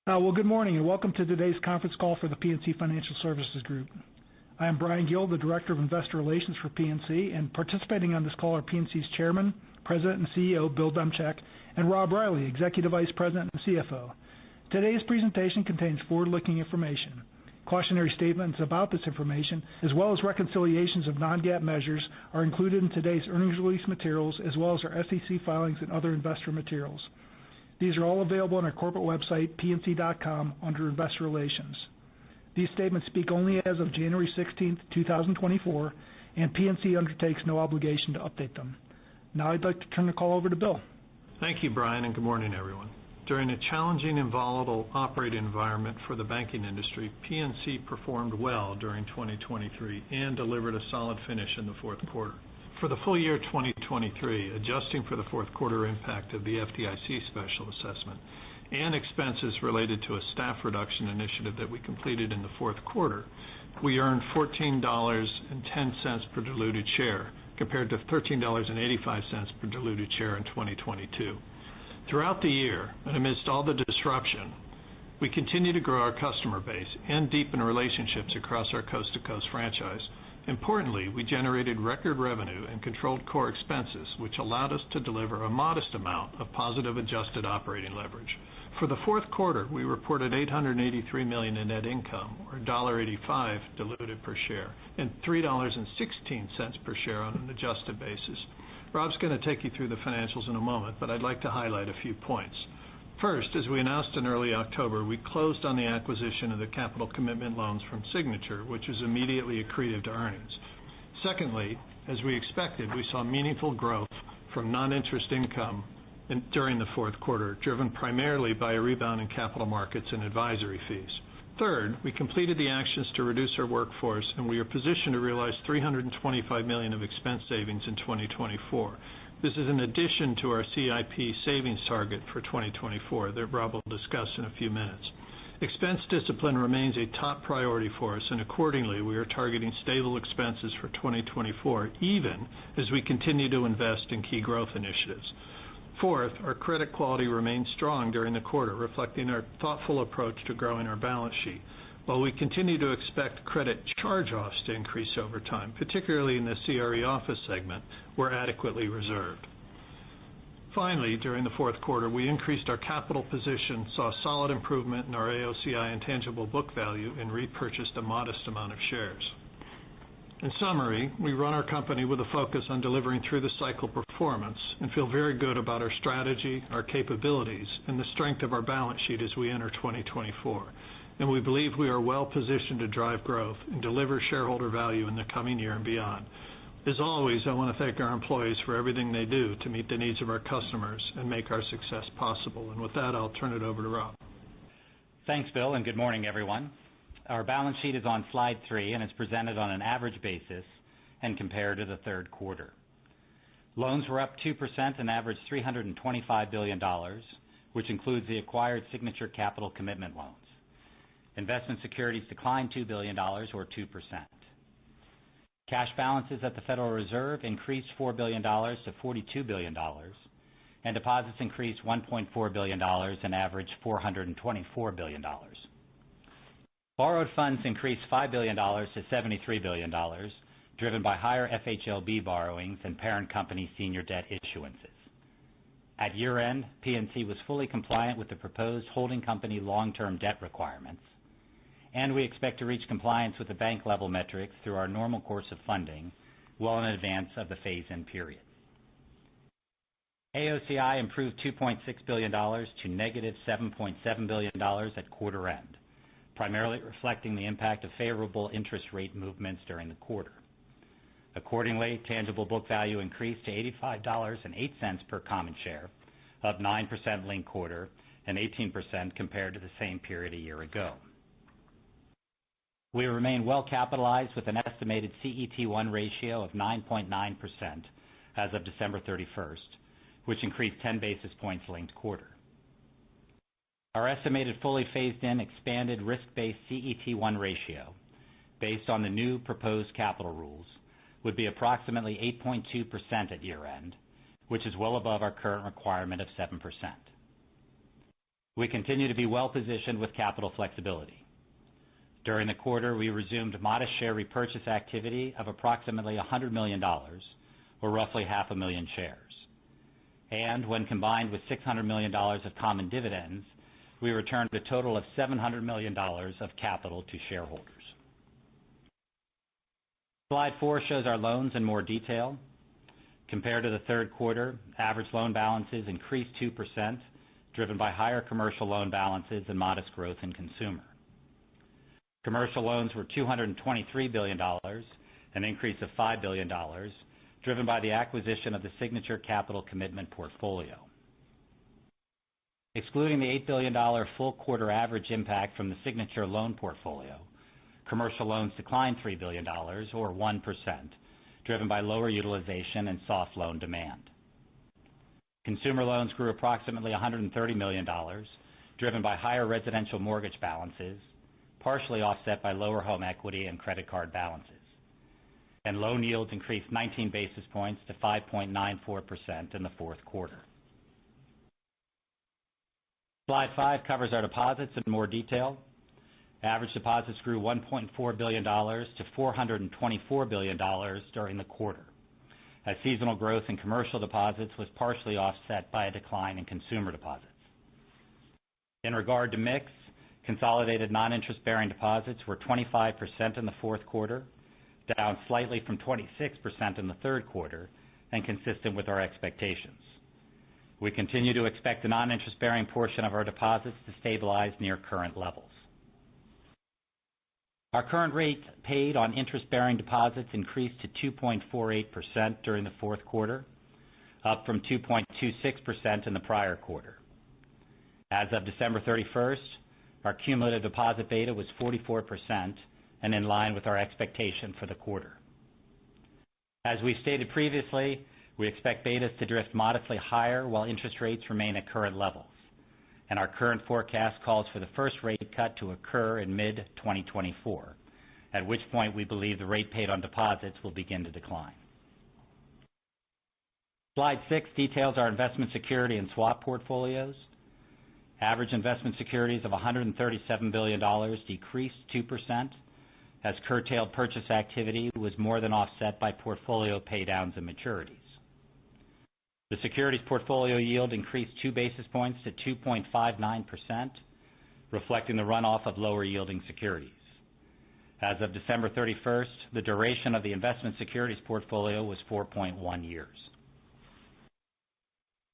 Well, good morning and welcome to today's conference call for the PNC Financial Services Group. I am Brian Gill, the Director of Investor Relations for PNC, and participating on this call are PNC's Chairman, President, and CEO, Bill Demchak, and Rob Riley, Executive Vice President and CFO. Today's presentation contains forward-looking information. Cautionary statements about this information, as well as reconciliations of non-GAAP measures, are included in today's earnings release materials, as well as our SEC filings and other investor materials. These are all available on our corporate website, pnc.com, under Investor Relations. These statements speak only as of January 16, 2024, and PNC undertakes no obligation to update them. Now I'd like to turn the call over to Bill. Thank you, Brian, and good morning, everyone. During a challenging and volatile operating environment for the banking industry, PNC performed well during 2023 and delivered a solid finish in the fourth quarter. For the full year 2023, adjusting for the fourth quarter impact of the FDIC special assessment and expenses related to a staff reduction initiative that we completed in the fourth quarter, we earned $14.10 per diluted share, compared to $13.85 per diluted share in 2022. Throughout the year, and amidst all the disruption, we continue to grow our customer base and deepen relationships across our coast-to-coast franchise. Importantly, we generated record revenue and controlled core expenses, which allowed us to deliver a modest amount of positive adjusted operating leverage. For the fourth quarter, we reported $883 million in net income, or $1.85 diluted per share, and $3.16 per share on an adjusted basis. Rob's going to take you through the financials in a moment, but I'd like to highlight a few points. First, as we announced in early October, we closed on the acquisition of the capital commitment loans from Signature, which is immediately accretive to earnings. Secondly, as we expected, we saw meaningful growth from non-interest income during the fourth quarter, driven primarily by a rebound in capital markets and advisory fees. Third, we completed the actions to reduce our workforce, and we are positioned to realize $325 million of expense savings in 2024. This is in addition to our CIP savings target for 2024 that Rob will discuss in a few minutes. Expense discipline remains a top priority for us, and accordingly, we are targeting stable expenses for 2024, even as we continue to invest in key growth initiatives. Fourth, our credit quality remained strong during the quarter, reflecting our thoughtful approach to growing our balance sheet. While we continue to expect credit charge-offs to increase over time, particularly in the CRE office segment, we're adequately reserved. Finally, during the fourth quarter, we increased our capital position, saw solid improvement in our AOCI and tangible book value, and repurchased a modest amount of shares. In summary, we run our company with a focus on delivering through the cycle performance and feel very good about our strategy, our capabilities, and the strength of our balance sheet as we enter 2024. And we believe we are well positioned to drive growth and deliver shareholder value in the coming year and beyond. As always, I want to thank our employees for everything they do to meet the needs of our customers and make our success possible. And with that, I'll turn it over to Rob. Thanks, Bill, and good morning, everyone. Our balance sheet is on slide 3 and is presented on an average basis and compared to the third quarter. Loans were up 2% and averaged $325 billion, which includes the acquired Signature capital commitment loans. Investment securities declined $2 billion, or 2%. Cash balances at the Federal Reserve increased $4 billion to $42 billion, and deposits increased $1.4 billion and averaged $424 billion. Borrowed funds increased $5 billion to $73 billion, driven by higher FHLB borrowings and parent company senior debt issuances. At year-end, PNC was fully compliant with the proposed holding company long-term debt requirements, and we expect to reach compliance with the bank-level metrics through our normal course of funding well in advance of the phase-in period. AOCI improved $2.6 billion to negative $7.7 billion at quarter end, primarily reflecting the impact of favorable interest rate movements during the quarter. Accordingly, tangible book value increased to $85.08 per common share, up 9% linked quarter and 18% compared to the same period a year ago. We remain well capitalized with an estimated CET1 ratio of 9.9% as of December 31st, which increased 10 basis points linked quarter. Our estimated fully phased-in expanded risk-based CET1 ratio, based on the new proposed capital rules, would be approximately 8.2% at year-end, which is well above our current requirement of 7%. We continue to be well-positioned with capital flexibility. During the quarter, we resumed modest share repurchase activity of approximately $100 million, or roughly 500,000 shares. And when combined with $600 million of common dividends, we returned a total of $700 million of capital to shareholders. Slide 4 shows our loans in more detail. Compared to the third quarter, average loan balances increased 2%, driven by higher commercial loan balances and modest growth in consumer. Commercial loans were $223 billion, an increase of $5 billion, driven by the acquisition of the Signature Capital Commitment portfolio. Excluding the $8 billion full quarter average impact from the Signature loan portfolio, commercial loans declined $3 billion, or 1%, driven by lower utilization and soft loan demand. Consumer loans grew approximately $130 million, driven by higher residential mortgage balances, partially offset by lower home equity and credit card balances. And loan yields increased 19 basis points to 5.94% in the fourth quarter. Slide 5 covers our deposits in more detail. Average deposits grew $1.4 billion to $424 billion during the quarter, as seasonal growth in commercial deposits was partially offset by a decline in consumer deposits. In regard to mix, consolidated non-interest-bearing deposits were 25% in the fourth quarter, down slightly from 26% in the third quarter, and consistent with our expectations. We continue to expect the non-interest-bearing portion of our deposits to stabilize near current levels. Our current rate paid on interest-bearing deposits increased to 2.48% during the fourth quarter, up from 2.26% in the prior quarter. As of December 31st, our cumulative deposit beta was 44% and in line with our expectation for the quarter. As we stated previously, we expect betas to drift modestly higher while interest rates remain at current levels, and our current forecast calls for the first rate cut to occur in mid-2024, at which point we believe the rate paid on deposits will begin to decline. Slide 6 details our investment security and swap portfolios. Average investment securities of $137 billion decreased 2%, as curtailed purchase activity was more than offset by portfolio paydowns and maturities. The securities portfolio yield increased 2 basis points to 2.59%, reflecting the runoff of lower-yielding securities. As of December 31st, the duration of the investment securities portfolio was 4.1 years.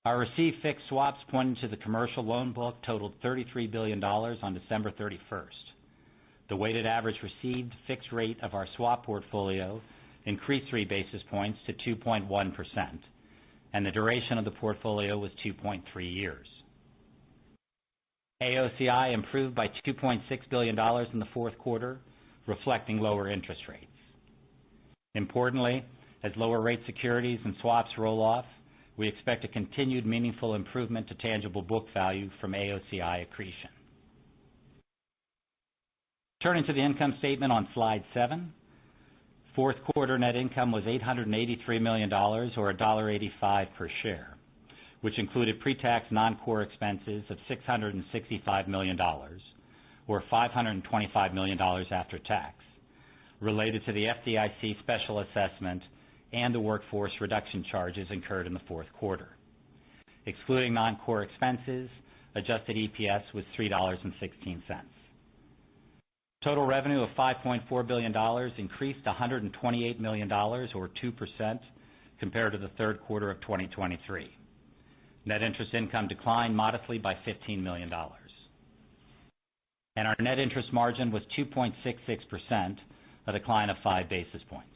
Our received fixed swaps pointing to the commercial loan book totaled $33 billion on December 31st. The weighted average received fixed rate of our swap portfolio increased 3 basis points to 2.1%, and the duration of the portfolio was 2.3 years. AOCI improved by $2.6 billion in the fourth quarter, reflecting lower interest rates. Importantly, as lower rate securities and swaps roll off, we expect a continued meaningful improvement to tangible book value from AOCI accretion. Turning to the income statement on slide 7, fourth quarter net income was $883 million, or $1.85 per share, which included pre-tax non-core expenses of $665 million, or $525 million after tax, related to the FDIC special assessment and the workforce reduction charges incurred in the fourth quarter. Excluding non-core expenses, adjusted EPS was $3.16. Total revenue of $5.4 billion increased $128 million, or 2%, compared to the third quarter of 2023. Net interest income declined modestly by $15 million. And our net interest margin was 2.66%, a decline of 5 basis points.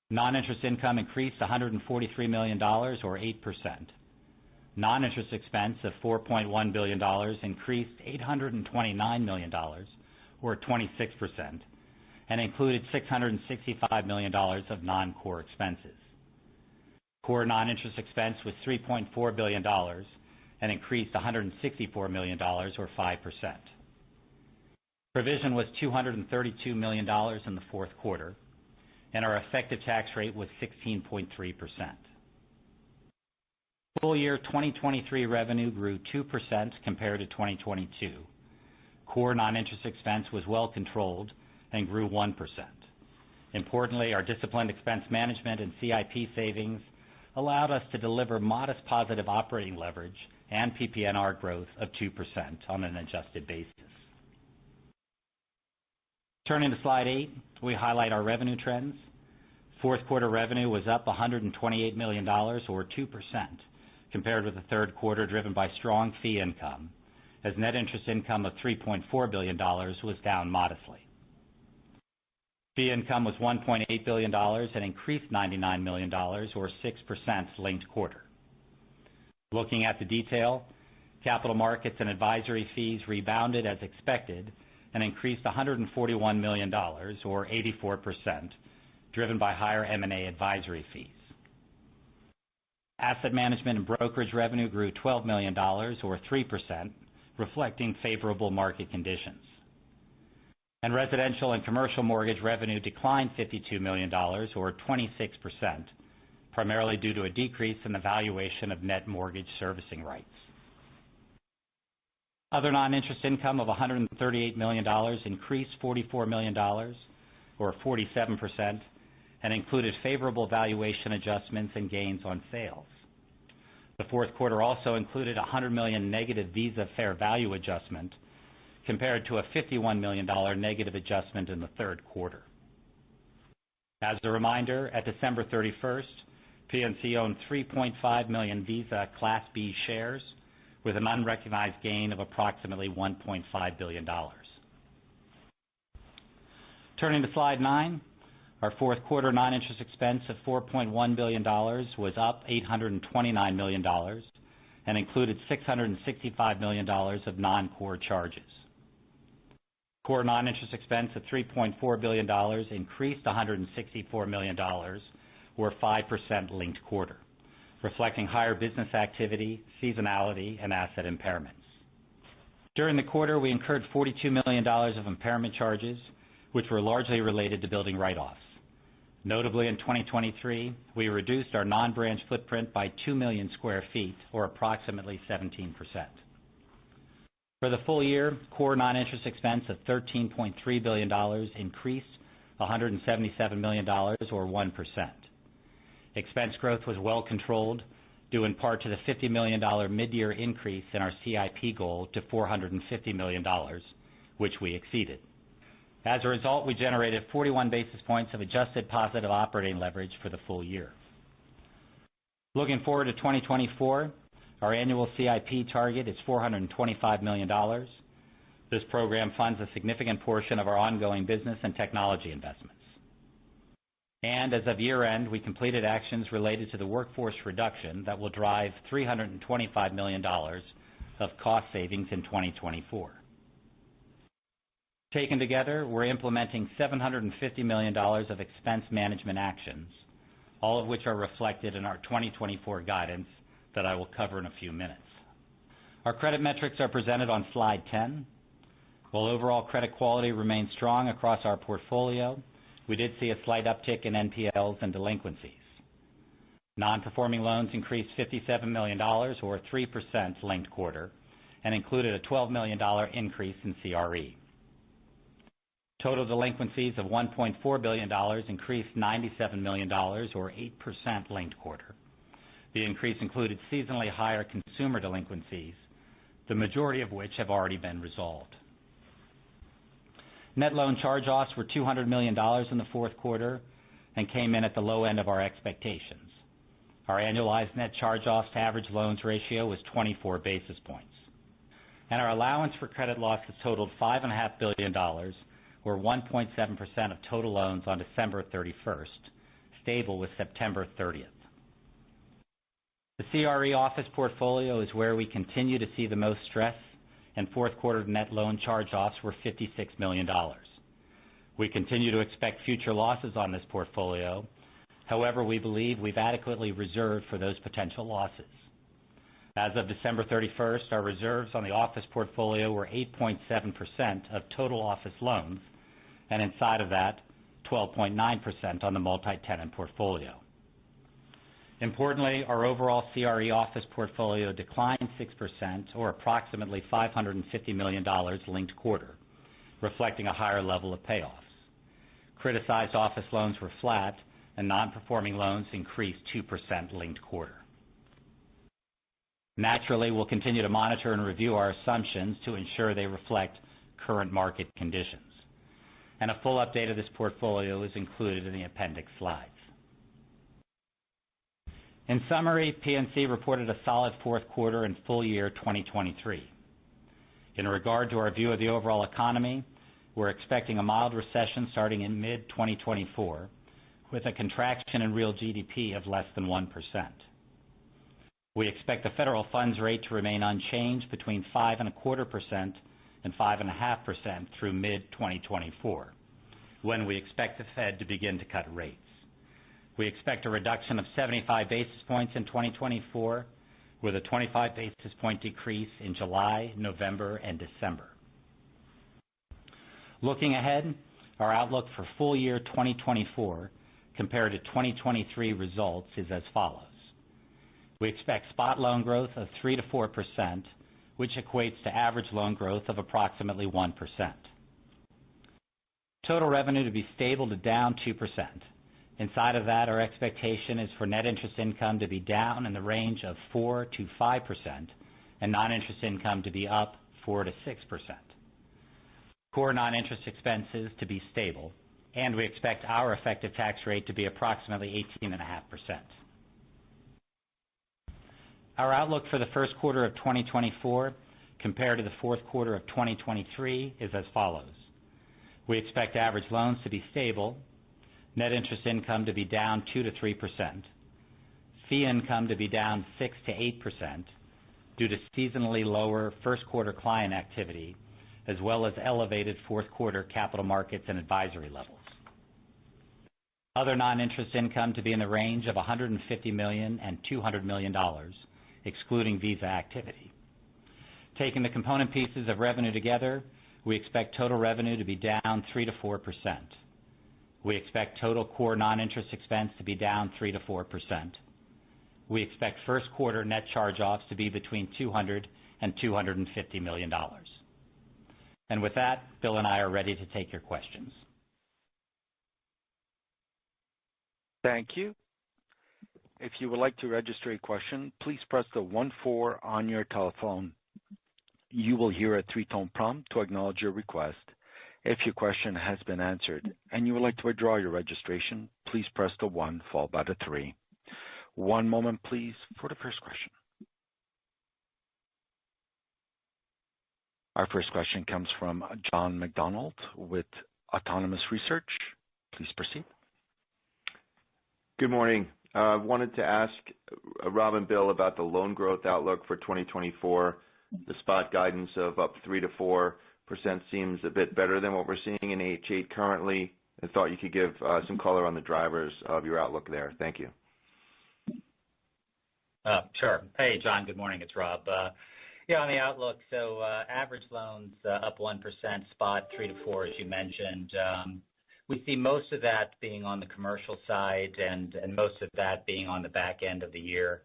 Non-interest income increased $143 million, or 8%. Non-interest expense of $4.1 billion increased $829 million, or 26%, and included $665 million of non-core expenses. Core non-interest expense was $3.4 billion and increased $164 million, or 5%. Provision was $232 million in the fourth quarter, and our effective tax rate was 16.3%. Full year 2023 revenue grew 2% compared to 2022. Core non-interest expense was well controlled and grew 1%. Importantly, our disciplined expense management and CIP savings allowed us to deliver modest positive operating leverage and PPNR growth of 2% on an adjusted basis. Turning to slide 8, we highlight our revenue trends. Fourth quarter revenue was up $128 million, or 2%, compared with the third quarter, driven by strong fee income, as net interest income of $3.4 billion was down modestly. Fee income was $1.8 billion and increased $99 million, or 6% linked quarter. Looking at the detail, capital markets and advisory fees rebounded as expected and increased $141 million, or 84%, driven by higher M&A advisory fees. Asset management and brokerage revenue grew $12 million, or 3%, reflecting favorable market conditions. And residential and commercial mortgage revenue declined $52 million, or 26%, primarily due to a decrease in the valuation of net mortgage servicing rights. Other non-interest income of $138 million increased $44 million, or 47%, and included favorable valuation adjustments and gains on sales. The fourth quarter also included a $100 million negative Visa fair value adjustment, compared to a $51 million negative adjustment in the third quarter. As a reminder, at December 31st, PNC owned 3.5 million Visa Class B shares with an unrecognized gain of approximately $1.5 billion. Turning to slide 9, our fourth quarter non-interest expense of $4.1 billion was up $829 million and included $665 million of non-core charges. Core non-interest expense of $3.4 billion increased $164 million, or 5% linked quarter, reflecting higher business activity, seasonality, and asset impairments. During the quarter, we incurred $42 million of impairment charges, which were largely related to building write-offs. Notably, in 2023, we reduced our non-branch footprint by 2 million square feet, or approximately 17%. For the full year, core non-interest expense of $13.3 billion increased $177 million, or 1%. Expense growth was well controlled, due in part to the $50 million mid-year increase in our CIP goal to $450 million, which we exceeded. As a result, we generated 41 basis points of adjusted positive operating leverage for the full year. Looking forward to 2024, our annual CIP target is $425 million. This program funds a significant portion of our ongoing business and technology investments. And as of year-end, we completed actions related to the workforce reduction that will drive $325 million of cost savings in 2024. Taken together, we're implementing $750 million of expense management actions, all of which are reflected in our 2024 guidance that I will cover in a few minutes. Our credit metrics are presented on slide 10. While overall credit quality remains strong across our portfolio, we did see a slight uptick in NPLs and delinquencies. Non-performing loans increased $57 million, or 3% linked quarter, and included a $12 million increase in CRE. Total delinquencies of $1.4 billion increased $97 million, or 8% linked quarter. The increase included seasonally higher consumer delinquencies, the majority of which have already been resolved. Net loan charge-offs were $200 million in the fourth quarter and came in at the low end of our expectations. Our annualized net charge-offs to average loans ratio was 24 basis points. And our allowance for credit losses totaled $5.5 billion, or 1.7% of total loans on December 31st, stable with September 30th. The CRE office portfolio is where we continue to see the most stress, and fourth quarter net loan charge-offs were $56 million. We continue to expect future losses on this portfolio. However, we believe we've adequately reserved for those potential losses. As of December 31st, our reserves on the office portfolio were 8.7% of total office loans, and inside of that, 12.9% on the multi-tenant portfolio. Importantly, our overall CRE office portfolio declined 6%, or approximately $550 million linked quarter, reflecting a higher level of payoffs. Criticized office loans were flat, and non-performing loans increased 2% linked quarter. Naturally, we'll continue to monitor and review our assumptions to ensure they reflect current market conditions. And a full update of this portfolio is included in the appendix slides. In summary, PNC reported a solid fourth quarter and full year 2023. In regard to our view of the overall economy, we're expecting a mild recession starting in mid-2024, with a contraction in real GDP of less than 1%. We expect the federal funds rate to remain unchanged between 5.25% and 5.5% through mid-2024, when we expect the Fed to begin to cut rates. We expect a reduction of 75 basis points in 2024, with a 25 basis point decrease in July, November, and December. Looking ahead, our outlook for full year 2024 compared to 2023 results is as follows. We expect spot loan growth of 3 to 4%, which equates to average loan growth of approximately 1%. Total revenue to be stable to down 2%. Inside of that, our expectation is for net interest income to be down in the range of 4 to 5%, and non-interest income to be up 4 to 6%. Core non-interest expenses to be stable, and we expect our effective tax rate to be approximately 18.5%. Our outlook for the first quarter of 2024 compared to the fourth quarter of 2023 is as follows. We expect average loans to be stable, net interest income to be down 2 to 3%, fee income to be down 6 to 8% due to seasonally lower first quarter client activity, as well as elevated fourth quarter capital markets and advisory levels. Other non-interest income to be in the range of $150 million and $200 million, excluding Visa activity. Taking the component pieces of revenue together, we expect total revenue to be down 3 to 4%. We expect total core non-interest expense to be down 3 to 4%. We expect first quarter net charge-offs to be between $200 and $250 million. And with that, Bill and I are ready to take your questions. Thank you. If you would like to register a question, please press the 1-4 on your telephone. You will hear a 3-tone prompt to acknowledge your request. If your question has been answered and you would like to withdraw your registration, please press the 1 followed by the 3. One moment, please, for the first question. Our first question comes from John McDonald with Autonomous Research. Please proceed. Good morning. I wanted to ask Rob and Bill about the loan growth outlook for 2024. The spot guidance of up 3 to 4% seems a bit better than what we're seeing in H8 currently. I thought you could give some color on the drivers of your outlook there. Thank you. Sure. Hey, John. Good morning. It's Rob. On the outlook, so average loans up 1%, spot 3 to 4, as you mentioned. We see most of that being on the commercial side and most of that being on the back end of the year.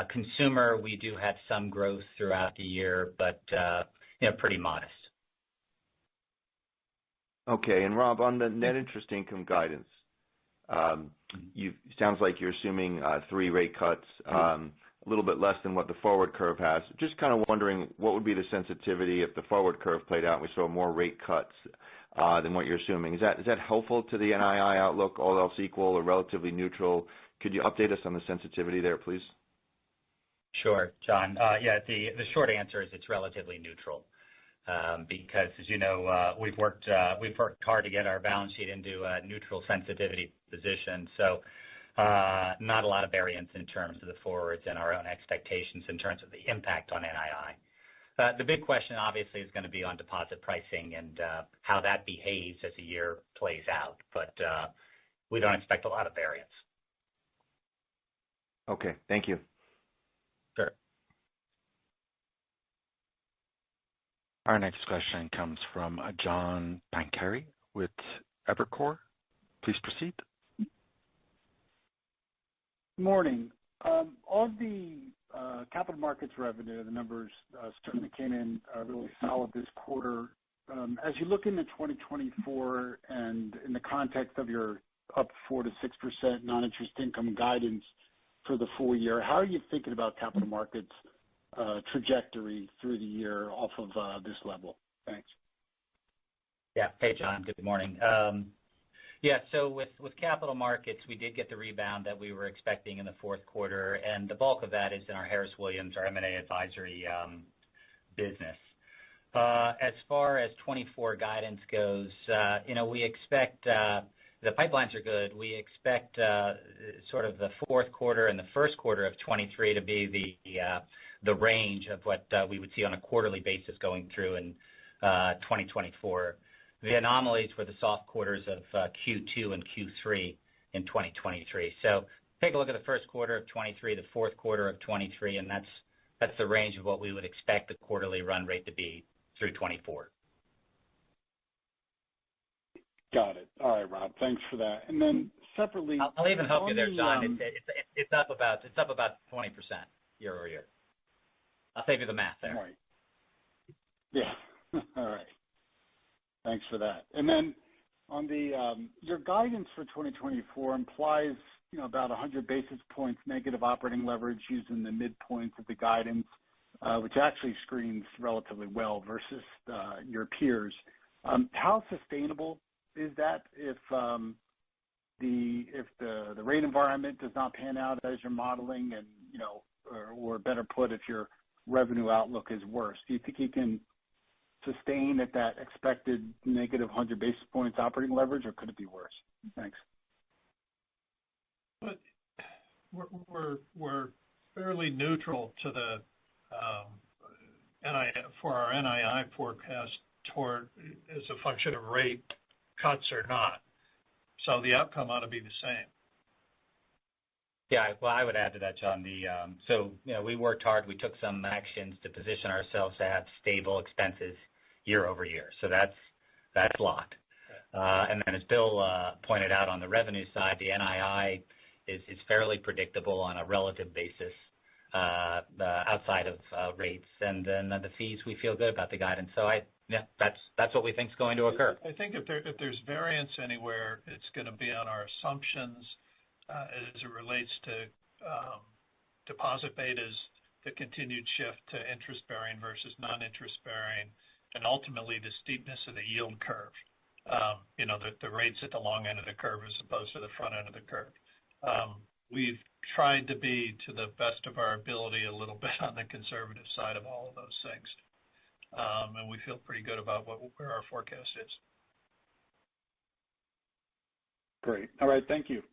Consumer, we do have some growth throughout the year, but pretty modest. Okay. And Rob, on the net interest income guidance, sounds like you're assuming 3 rate cuts, a little bit less than what the forward curve has. Just kind of wondering what would be the sensitivity if the forward curve played out and we saw more rate cuts than what you're assuming. Is that helpful to the NII outlook, all else equal or relatively neutral? Could you update us on the sensitivity there, please? Sure, John. The short answer is it's relatively neutral because, as you know, we've worked hard to get our balance sheet into a neutral sensitivity position. So not a lot of variance in terms of the forwards and our own expectations in terms of the impact on NII. The big question, obviously, is going to be on deposit pricing and how that behaves as the year plays out. But we don't expect a lot of variance. Okay. Thank you. Sure. Our next question comes from John Pancari with Evercore. Please proceed. Good morning. On the capital markets revenue, the numbers certainly came in really solid this quarter. As you look into 2024 and in the context of your up 4 to 6% non-interest income guidance for the full year, how are you thinking about capital markets trajectory through the year off of this level? Thanks. Yeah. Hey, John. Good morning. So with capital markets, we did get the rebound that we were expecting in the fourth quarter, and the bulk of that is in our Harris Williams, our M&A advisory business. As far as 24 guidance goes, we expect the pipelines are good. We expect sort of the fourth quarter and the first quarter of 23 to be the range of what we would see on a quarterly basis going through in 2024. The anomalies were the soft quarters of Q2 and Q3 in 2023. So take a look at the first quarter of 23, the fourth quarter of 23, and that's the range of what we would expect the quarterly run rate to be through 24. Got it. All right, Rob. Thanks for that. And then separately, I'll even help you there, John. It's up about 20% year over year. I'll save you the math there. Right. Yeah. All right. Thanks for that. And then on the your guidance for 2024 implies about 100 basis points negative operating leverage using the midpoint of the guidance, which actually screens relatively well versus your peers. How sustainable is that if the rate environment does not pan out as you're modeling, and or better put, if your revenue outlook is worse? Do you think you can sustain at that expected negative 100 basis points operating leverage, or could it be worse? Thanks. But we're fairly neutral to the for our NII forecast toward as a function of rate cuts or not. So the outcome ought to be the same. Yeah, well, I would add to that, John. We worked hard. We took some actions to position ourselves to have stable expenses year over year. So that's locked. And then as Bill pointed out on the revenue side, the NII is fairly predictable on a relative basis outside of rates. And then the fees, we feel good about the guidance. So that's what we think is going to occur. I think if there's variance anywhere, it's going to be on our assumptions as it relates to deposit betas, the continued shift to interest-bearing versus non-interest-bearing, and ultimately the steepness of the yield curve. The rates at the long end of the curve as opposed to the front end of the curve. We've tried to be, to the best of our ability, a little bit on the conservative side of all of those things. And we feel pretty good about where our forecast is. Great. All right. Thank you.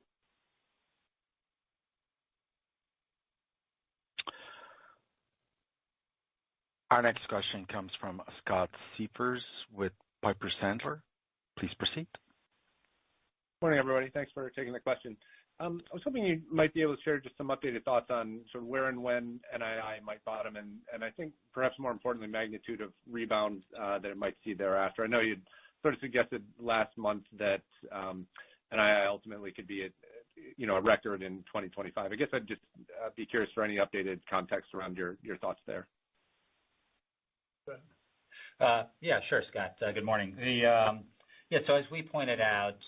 Our next question comes from Scott Siefers with Piper Sandler. Please proceed. Morning, everybody. Thanks for taking the question. I was hoping you might be able to share just some updated thoughts on sort of where and when NII might bottom, and I think perhaps more importantly, magnitude of rebound that it might see thereafter. I know you'd sort of suggested last month that NII ultimately could be a record in 2025. I guess I'd just be curious for any updated context around your thoughts there. Yeah, sure, Scott. Good morning. So as we pointed out,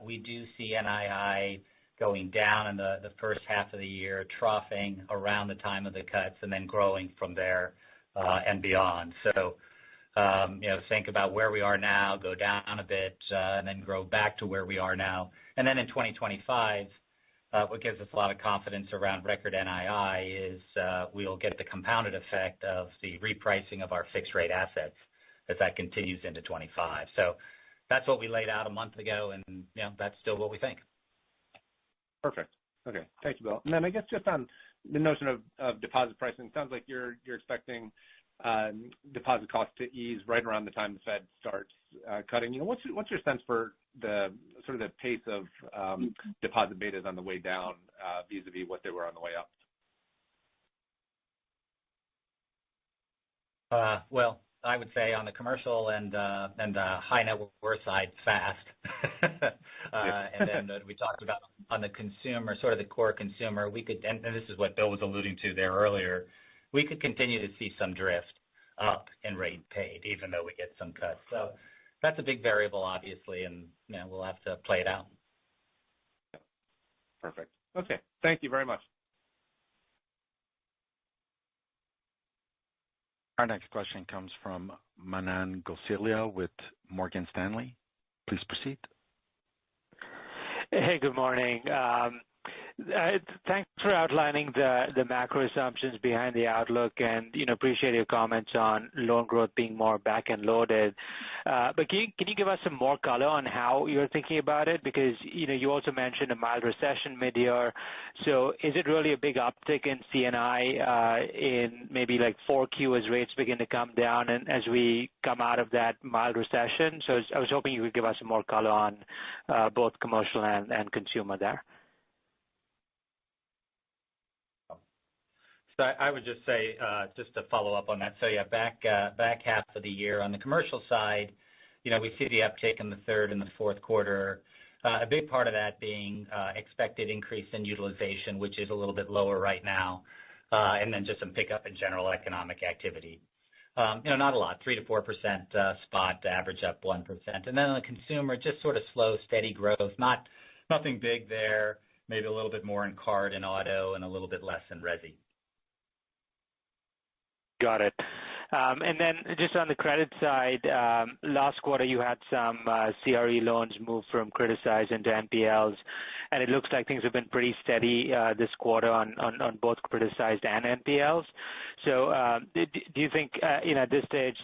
we do see NII going down in the first half of the year, troughing around the time of the cuts, and then growing from there and beyond. So, think about where we are now, go down a bit, and then grow back to where we are now. And then in 2025, what gives us a lot of confidence around record NII is we'll get the compounded effect of the repricing of our fixed rate assets as that continues into 25. So that's what we laid out a month ago, and that's still what we think. Perfect. Okay. Thank you, Bill. And then I guess just on the notion of deposit pricing, it sounds like you're expecting deposit costs to ease right around the time the Fed starts cutting. What's your sense for the sort of the pace of deposit betas on the way down vis-a-vis what they were on the way up? I would say on the commercial and high net worth side, fast. And then we talked about on the consumer, sort of the core consumer, we could, and this is what Bill was alluding to there earlier, we could continue to see some drift up in rate paid, even though we get some cuts. So that's a big variable, obviously, and we'll have to play it out. Perfect. Okay. Thank you very much. Our next question comes from Manan Gosalia with Morgan Stanley. Please proceed. Hey, good morning. Thanks for outlining the macro assumptions behind the outlook, and appreciate your comments on loan growth being more back-end loaded. But can you give us some more color on how you're thinking about it? Because you also mentioned a mild recession mid-year. So is it really a big uptick in C&I in maybe like 4Q as rates begin to come down and as we come out of that mild recession? So I was hoping you could give us some more color on both commercial and consumer there. So I would just say, just to follow up on that. So yeah, back half of the year on the commercial side, we see the uptick in the third and the fourth quarter. A big part of that being expected increase in utilization, which is a little bit lower right now, and then just some pickup in general economic activity. Not a lot, 3 to 4% spot, average up 1%. And then on the consumer, just sort of slow, steady growth, nothing big there, maybe a little bit more in card and auto and a little bit less in resi. Got it. And then just on the credit side, last quarter you had some CRE loans move from criticized into NPLs, and it looks like things have been pretty steady this quarter on both criticized and NPLs. So do you think at this stage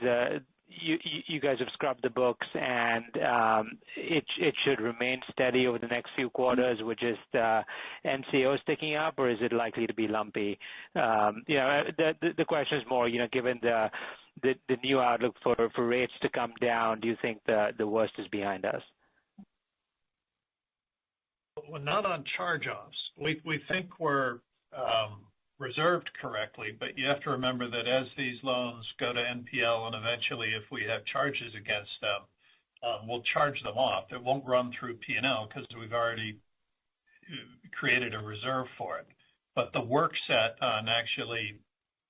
you guys have scrubbed the books and it should remain steady over the next few quarters with just NCOs sticking up, or is it likely to be lumpy? The question is more, given the new outlook for rates to come down, do you think the worst is behind us? Well, not on charge-offs. We think we're reserved correctly, but you have to remember that as these loans go to NPL and eventually if we have charges against them, we'll charge them off. It won't run through P&L because we've already created a reserve for it. But the work set on actually,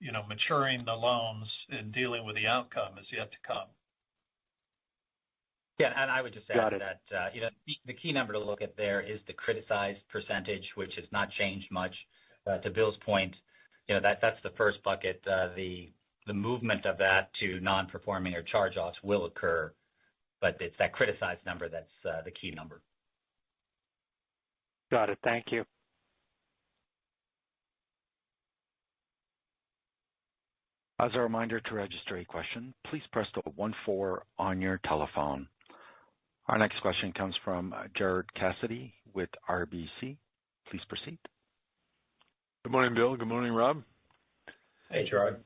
maturing the loans and dealing with the outcome is yet to come. Yeah, and I would just add that the key number to look at there is the criticized percentage, which has not changed much. To Bill's point, that's the first bucket. The movement of that to non-performing or charge-offs will occur, but it's that criticized number that's the key number. Got it. Thank you. As a reminder, to register a question, please press the 1-4 on your telephone. Our next question comes from Gerard Cassidy with RBC. Please proceed. Good morning, Bill. Good morning, Rob. Hey, Gerard.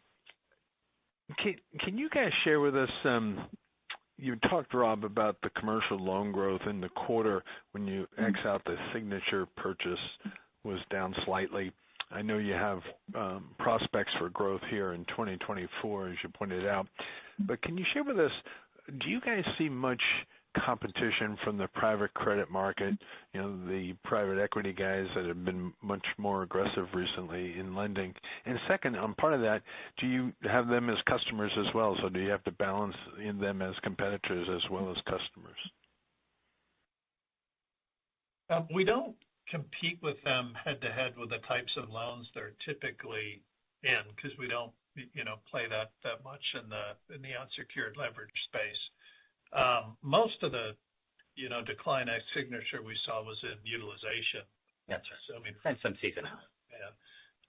Can you guys share with us, you talked, Rob, about the commercial loan growth in the quarter when you X out the Signature purchase was down slightly. I know you have prospects for growth here in 2024, as you pointed out. But can you share with us, do you guys see much competition from the private credit market, the private equity guys that have been much more aggressive recently in lending? And second, on part of that, do you have them as customers as well? So do you have to balance in them as competitors as well as customers? We don't compete with them head-to-head with the types of loans they're typically in because we don't, play that much in the unsecured leverage space. Most of the, decline at Signature we saw was in utilization. That's right. So, and some seasonality.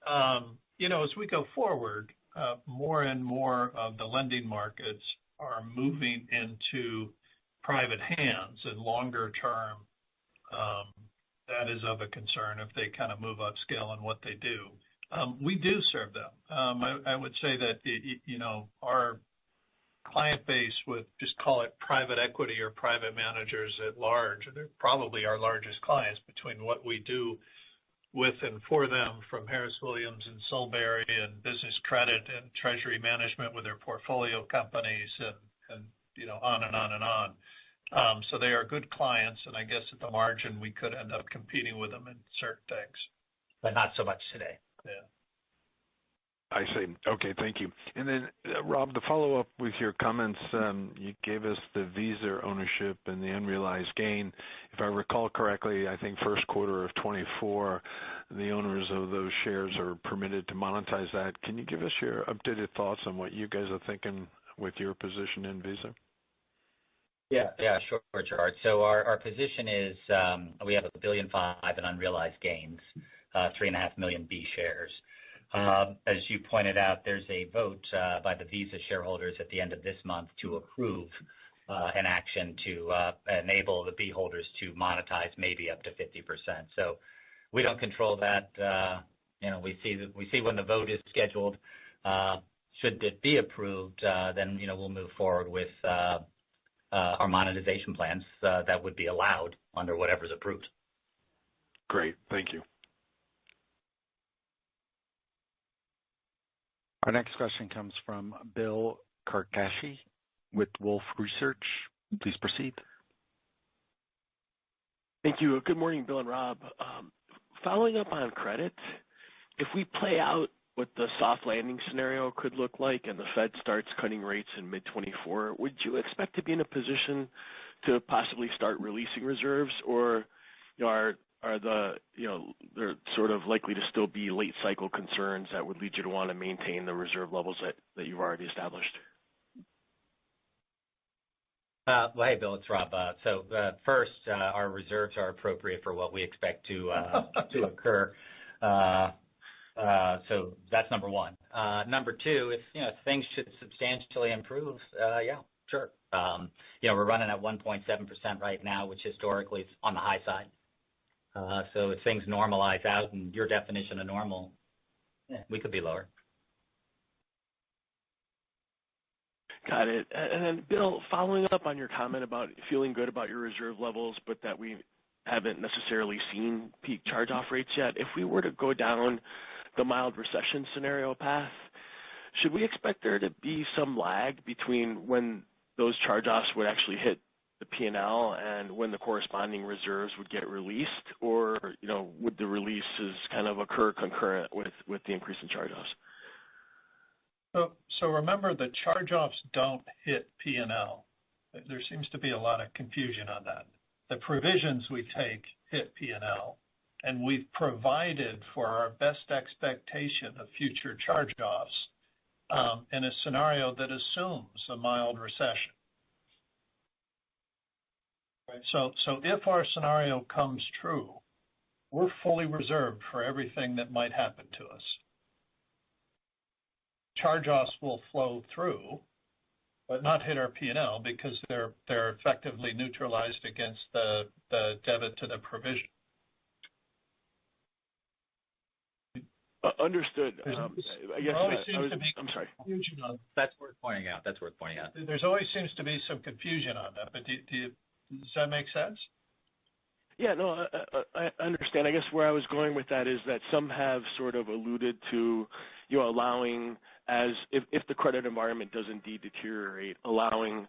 Yeah. As we go forward, more and more of the lending markets are moving into private hands and longer term. That is of a concern if they kind of move upscale in what they do. We do serve them. I would say that, our client base would just call it private equity or private managers at large. They're probably our largest clients between what we do with and for them from Harris Williams and Solberry and business credit and treasury management with their portfolio companies and on and on and on. So they are good clients, and I guess at the margin we could end up competing with them in certain things. But not so much today. Yeah. I see. Okay, thank you. And then, Rob, to follow up with your comments, you gave us the Visa ownership and the unrealized gain. If I recall correctly, I think first quarter of 24, the owners of those shares are permitted to monetize that. Can you give us your updated thoughts on what you guys are thinking with your position in Visa? Yeah, sure, Gerard. So our position is we have $1.5 billion in unrealized gains, 3.5 million B shares. As you pointed out, there's a vote by the Visa shareholders at the end of this month to approve an action to enable the B holders to monetize maybe up to 50%. So we don't control that. We see when the vote is scheduled. Should it be approved, then we'll move forward with our monetization plans that would be allowed under whatever's approved. Great, thank you. Our next question comes from Bill Carcache with Wolfe Research. Please proceed. Thank you. Good morning, Bill and Rob. Following up on credit, if we play out what the soft landing scenario could look like and the Fed starts cutting rates in mid-24, would you expect to be in a position to possibly start releasing reserves, or are they're sort of likely to still be late cycle concerns that would lead you to want to maintain the reserve levels that you've already established? Well, hey, Bill, it's Rob. First, our reserves are appropriate for what we expect to occur. So that's number one. Number two, if things should substantially improve, yeah, sure. We're running at 1.7% right now, which historically is on the high side. So if things normalize out, and your definition of normal, we could be lower. Got it. And then, Bill, following up on your comment about feeling good about your reserve levels, but that we haven't necessarily seen peak charge-off rates yet, if we were to go down the mild recession scenario path, should we expect there to be some lag between when those charge-offs would actually hit the P&L and when the corresponding reserves would get released, or would the releases kind of occur concurrent with the increase in charge-offs? So remember, the charge-offs don't hit P&L. There seems to be a lot of confusion on that. The provisions we take hit P&L, and we've provided for our best expectation of future charge-offs in a scenario that assumes a mild recession. Right? So if our scenario comes true, we're fully reserved for everything that might happen to us. Charge-offs will flow through, but not hit our P&L because they're effectively neutralized against the debit to the provision. Understood. I guess I'm sorry. That's worth pointing out. There's always seems to be some confusion on that, but does that make sense? Yeah, no, I understand. I guess where I was going with that is that some have sort of alluded to, allowing, as if the credit environment does indeed deteriorate, allowing,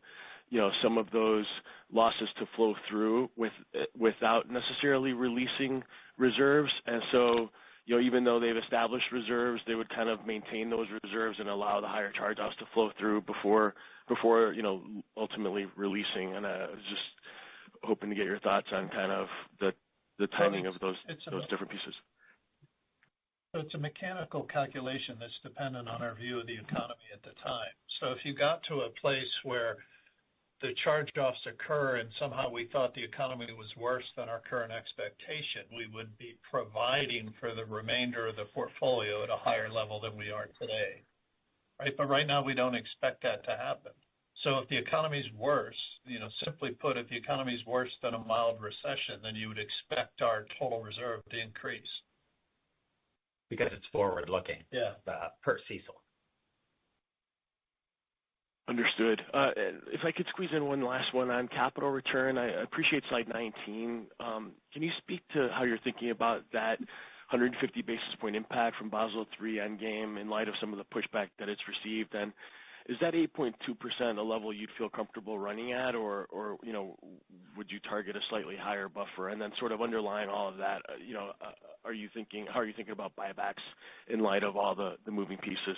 some of those losses to flow through without necessarily releasing reserves. And so, even though they've established reserves, they would kind of maintain those reserves and allow the higher charge-offs to flow through before ultimately releasing. And I was just hoping to get your thoughts on kind of the timing of those different pieces. So it's a mechanical calculation that's dependent on our view of the economy at the time. So if you got to a place where the charge-offs occur and somehow we thought the economy was worse than our current expectation, we would be providing for the remainder of the portfolio at a higher level than we are today. Right? But right now we don't expect that to happen. So if the economy's worse, simply put, if the economy's worse than a mild recession, then you would expect our total reserve to increase. Because it's forward-looking. Yeah. Per CECL. Understood. If I could squeeze in one last one on capital return, I appreciate slide 19. Can you speak to how you're thinking about that 150 basis point impact from Basel III Endgame in light of some of the pushback that it's received? And is that 8.2% a level you'd feel comfortable running at, or would you target a slightly higher buffer? And then sort of underlying all of that, how are you thinking about buybacks in light of all the moving pieces?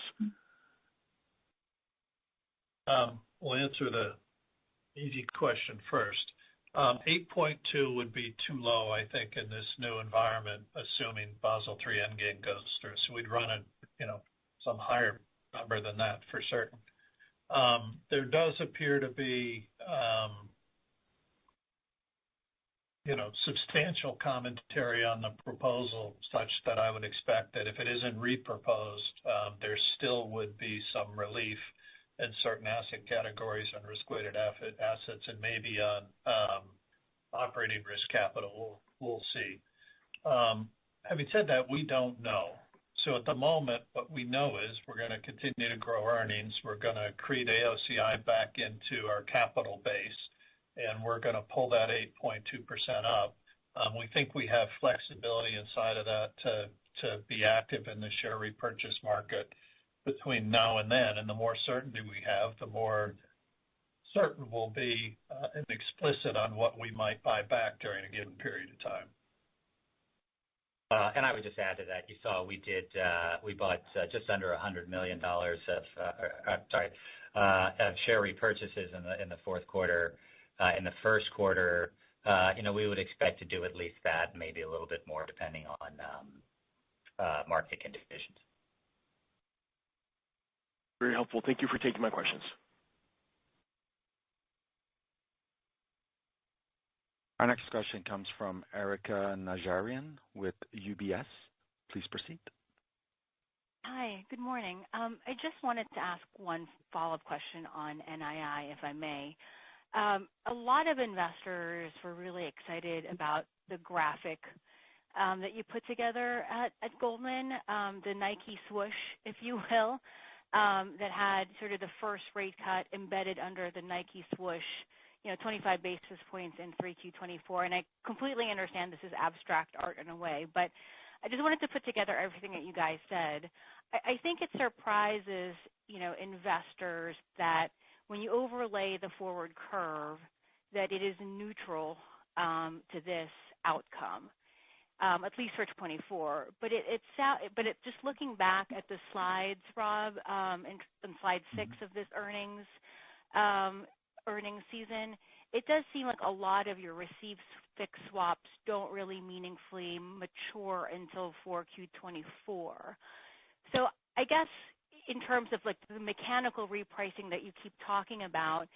We'll answer the easy question first. 8.2 would be too low, I think, in this new environment, assuming Basel III Endgame goes through. So we'd run some higher number than that for certain. There does appear to be, substantial commentary on the proposal such that I would expect that if it isn't reproposed, there still would be some relief in certain asset categories on risk-weighted assets and maybe on operating risk capital. We'll see. Having said that, we don't know. So at the moment, what we know is we're going to continue to grow earnings. We're going to create AOCI back into our capital base, and we're going to pull that 8.2% up. We think we have flexibility inside of that to be active in the share repurchase market between now and then. And the more certainty we have, the more certain we'll be and explicit on what we might buy back during a given period of time. And I would just add to that, you saw we bought just under $100 million of share repurchases in the fourth quarter. In the first quarter, we would expect to do at least that, maybe a little bit more, depending on market conditions. Very helpful. Thank you for taking my questions. Our next question comes from Erika Najarian with UBS. Please proceed. Hi, good morning. I just wanted to ask one follow-up question on NII, if I may. A lot of investors were really excited about the graphic that you put together at Goldman, the Nike swoosh, if you will, that had sort of the first rate cut embedded under the Nike swoosh, 25 basis points in 3Q24. And I completely understand this is abstract art in a way, but I just wanted to put together everything that you guys said. I think it surprises, investors that when you overlay the forward curve, that it is neutral to this outcome, at least for 24. But just looking back at the slides, Rob, on slide 6 of this earnings season, it does seem like a lot of your received fixed swaps don't really meaningfully mature until 4Q24. So I guess in terms of like the mechanical repricing that you keep talking about,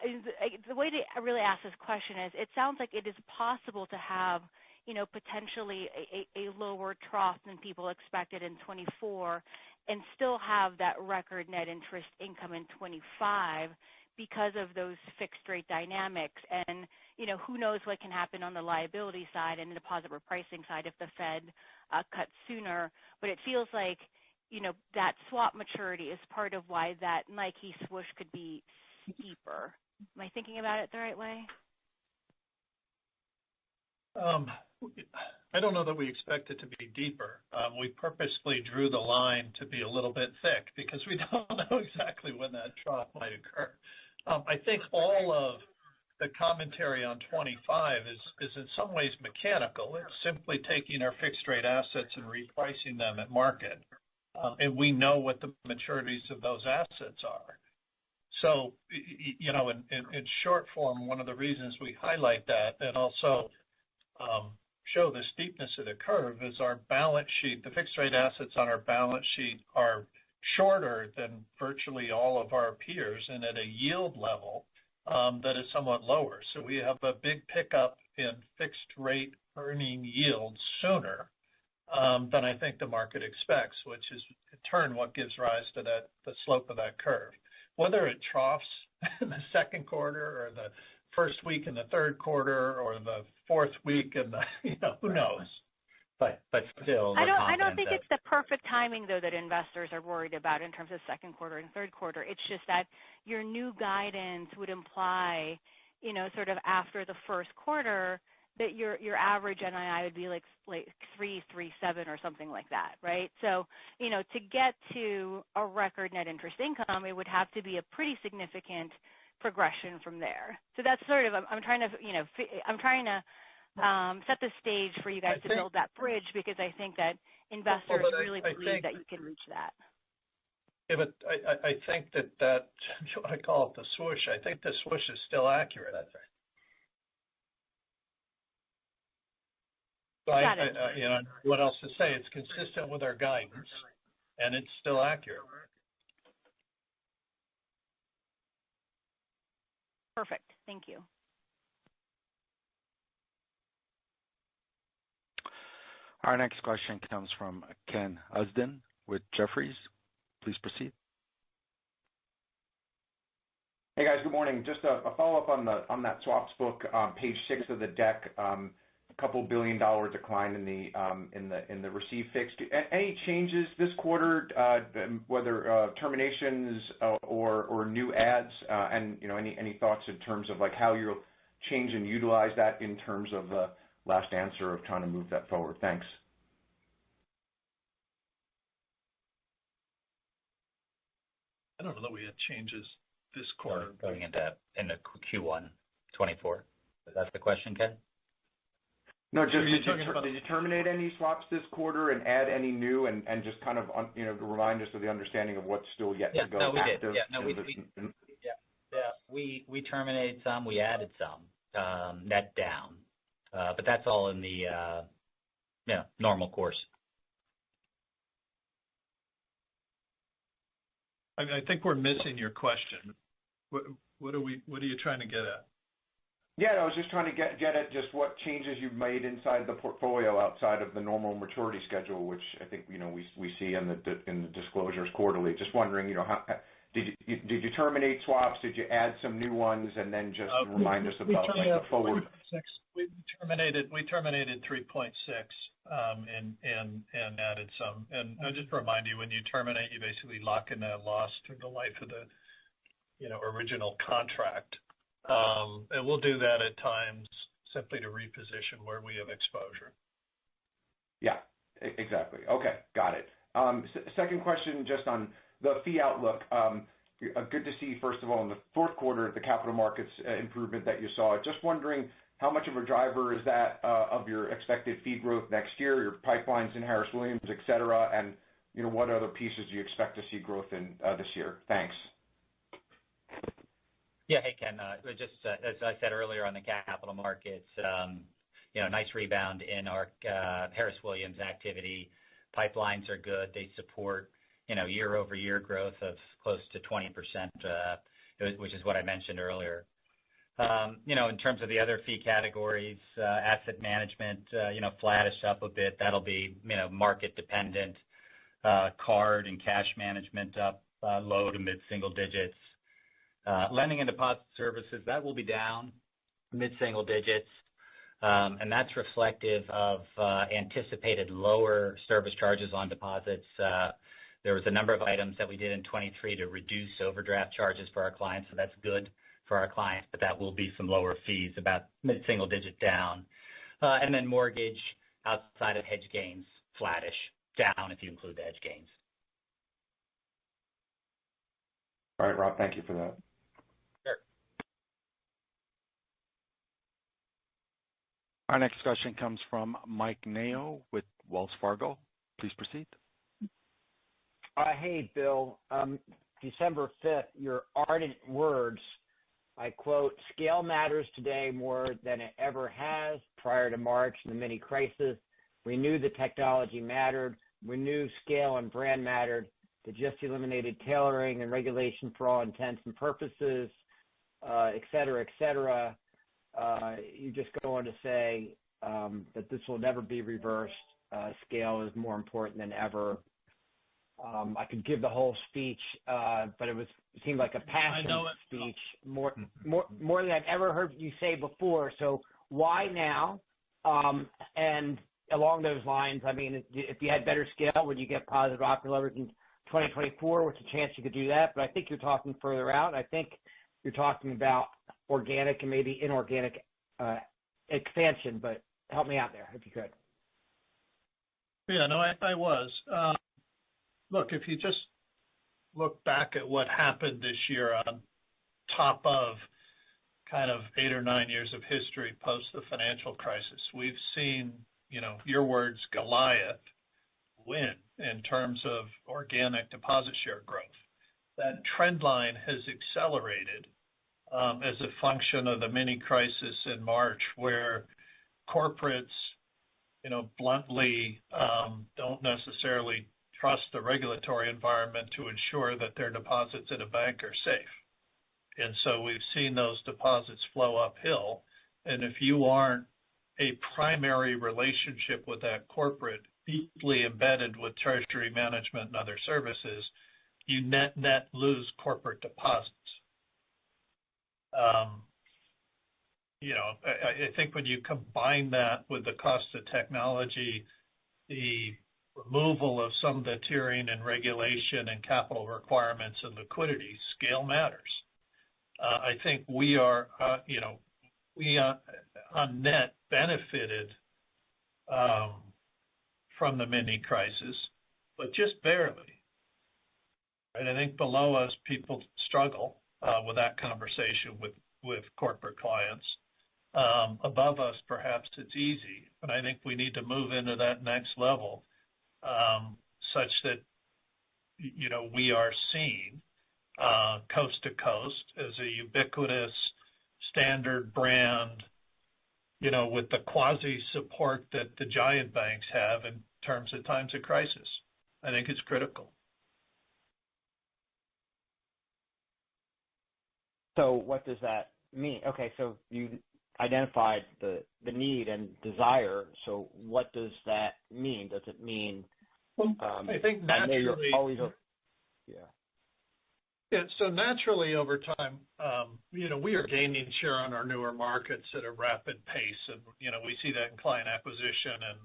the way to really ask this question is, it sounds like it is possible to have, potentially a lower trough than people expected in 24 and still have that record net interest income in 25 because of those fixed rate dynamics. And, who knows what can happen on the liability side and the deposit repricing side if the Fed cuts sooner. But it feels like, that swap maturity is part of why that Nike swoosh could be steeper. Am I thinking about it the right way? I don't know that we expect it to be deeper. We purposely drew the line to be a little bit thick because we don't know exactly when that trough might occur. I think all of the commentary on 25 is in some ways mechanical. It's simply taking our fixed rate assets and repricing them at market. And we know what the maturities of those assets are. So, in short form, one of the reasons we highlight that and also show the steepness of the curve is our balance sheet. The fixed rate assets on our balance sheet are shorter than virtually all of our peers and at a yield level that is somewhat lower. So we have a big pickup in fixed rate earning yields sooner than I think the market expects, which is in turn what gives rise to the slope of that curve. Whether it troughs in the second quarter or the first week in the third quarter or the fourth week in the, who knows? But still, I don't think it's the perfect timing, though, that investors are worried about in terms of second quarter and third quarter. It's just that your new guidance would imply, sort of after the first quarter, that your average NII would be like 337 or something like that, right? So, to get to a record net interest income, it would have to be a pretty significant progression from there. So that's sort of, I'm trying to set the stage for you guys to build that bridge, because I think that investors really believe that you can reach that. Yeah, but I think that I call it the swoosh. I think the swoosh is still accurate. That's right. So what else to say? It's consistent with our guidance, and it's still accurate. Perfect. Thank you. Our next question comes from Ken Usdin with Jefferies. Please proceed. Hey guys, good morning. Just a follow-up on that swaps book, page 6 of the deck. A couple $1 billion decline in the receive fixed. Any changes this quarter, whether terminations or new ads, and any thoughts in terms of like how you'll change and utilize that in terms of the last answer of trying to move that forward? Thanks. I don't know that we had changes this quarter. Going into Q1 24. Is that the question, Ken? No, just did you terminate any swaps this quarter and add any new, and just kind of to remind us of the understanding of what's still yet to go active? We terminated some, we added some, net down, but that's all in the normal course. I think we're missing your question. What are you trying to get at? Yeah, I was just trying to get at just what changes you've made inside the portfolio outside of the normal maturity schedule, which I think we see in the disclosures quarterly. Just wondering, how did you terminate swaps? Did you add some new ones? And then just remind us about the forward. We terminated 3.6 and added some. And I'll just remind you, when you terminate, you basically lock in that loss through the life of the original contract. And we'll do that at times simply to reposition where we have exposure. Yeah, exactly. Okay, got it. Second question, just on the fee outlook. Good to see, first of all, in the fourth quarter, the capital markets improvement that you saw. Just wondering how much of a driver is that of your expected fee growth next year, your pipelines in Harris-Williams, et cetera, and what other pieces do you expect to see growth in this year? Thanks. Yeah, hey Ken, just as I said earlier on the capital markets, nice rebound in our Harris-Williams activity. Pipelines are good. They support year-over-year growth of close to 20%, which is what I mentioned earlier. In terms of the other fee categories, asset management, flattish up a bit. That'll be market dependent. Card and cash management up low to mid-single digits. Lending and deposit services, that will be down mid-single digits, and that's reflective of anticipated lower service charges on deposits. There was a number of items that we did in 23 to reduce overdraft charges for our clients, so that's good for our clients, but that will be some lower fees, about mid-single digit down. And then mortgage outside of hedge gains, flattish, down if you include the hedge gains. All right, Rob, thank you for that. Sure. Our next question comes from Mike Mayo with Wells Fargo. Please proceed. Hey, Bill. December 5th, your ardent words, I quote, "Scale matters today more than it ever has. Prior to March, the mini crisis, we knew the technology mattered. We knew scale and brand mattered. They just eliminated tailoring and regulation for all intents and purposes, et cetera, et cetera." You just go on to say that this will never be reversed. Scale is more important than ever. I could give the whole speech, but it seemed like a passionate speech, more than I've ever heard you say before. So why now? And along those lines, I mean, if you had better scale, would you get positive operating leverage in 2024? What's the chance you could do that? But I think you're talking further out. I think you're talking about organic and maybe inorganic expansion, but help me out there if you could. Yeah, no, I was. Look, if you just look back at what happened this year on top of kind of 8 or 9 years of history post the financial crisis, we've seen, your words, Goliath, win in terms of organic deposit share growth. That trend line has accelerated as a function of the mini crisis in March, where corporates, bluntly don't necessarily trust the regulatory environment to ensure that their deposits at a bank are safe. And so we've seen those deposits flow uphill. And if you aren't a primary relationship with that corporate, deeply embedded with treasury management and other services, you net lose corporate deposits. I think when you combine that with the cost of technology, the removal of some of the tiering and regulation and capital requirements and liquidity, scale matters. I think we are, on net benefited from the mini crisis, but just barely. Right? I think below us, people struggle with that conversation with corporate clients. Above us, perhaps it's easy, but I think we need to move into that next level such that, we are seen coast to coast as a ubiquitous standard brand, with the quasi support that the giant banks have in terms of times of crisis. I think it's critical. So what does that mean? Okay, so you identified the need and desire. So what does that mean? Does it mean? I think naturally. Yeah, so naturally over time, we are gaining share on our newer markets at a rapid pace. And, we see that in client acquisition and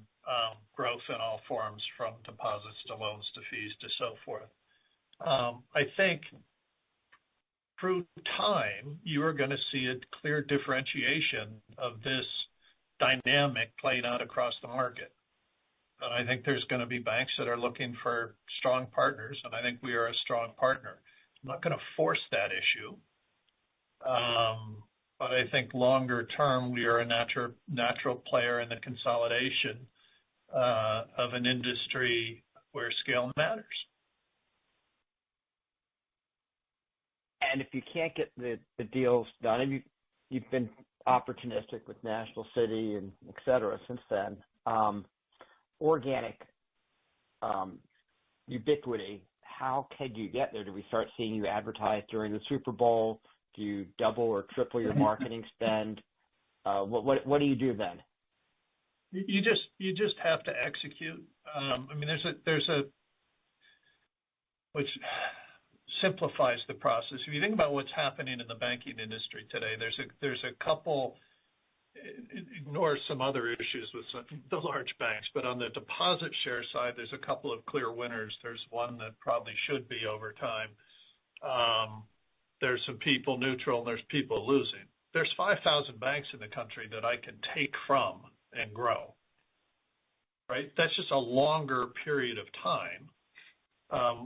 growth in all forms, from deposits to loans to fees to so forth. I think through time, you are going to see a clear differentiation of this dynamic playing out across the market. And I think there's going to be banks that are looking for strong partners, and I think we are a strong partner. I'm not going to force that issue, but I think longer term, we are a natural player in the consolidation of an industry where scale matters. And if you can't get the deals done, and you've been opportunistic with National City and et cetera since then, organic ubiquity, how can you get there? Do we start seeing you advertise during the Super Bowl? Do you double or triple your marketing spend? What do you do then? You just have to execute. There's a which simplifies the process. If you think about what's happening in the banking industry today, there's a couple. Ignore some other issues with the large banks, but on the deposit share side, there's a couple of clear winners. There's one that probably should be over time. There's some people neutral, and there's people losing. There's 5,000 banks in the country that I can take from and grow. Right? That's just a longer period of time,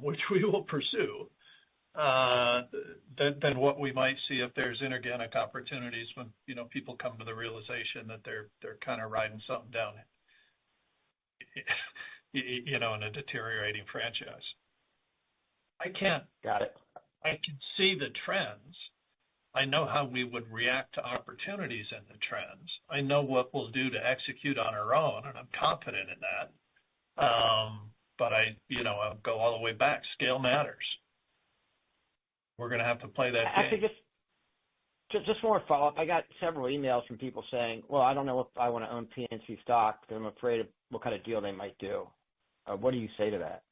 which we will pursue. Than what we might see if there's inorganic opportunities when people come to the realization that they're kind of riding something down, in a deteriorating franchise. Got it. I can see the trends. I know how we would react to opportunities in the trends. I know what we'll do to execute on our own, and I'm confident in that. But I'll go all the way back. Scale matters. We're going to have to play that game. Actually, just more follow-up. I got several emails from people saying, well, I don't know if I want to own PNC stock because I'm afraid of what kind of deal they might do. What do you say to that?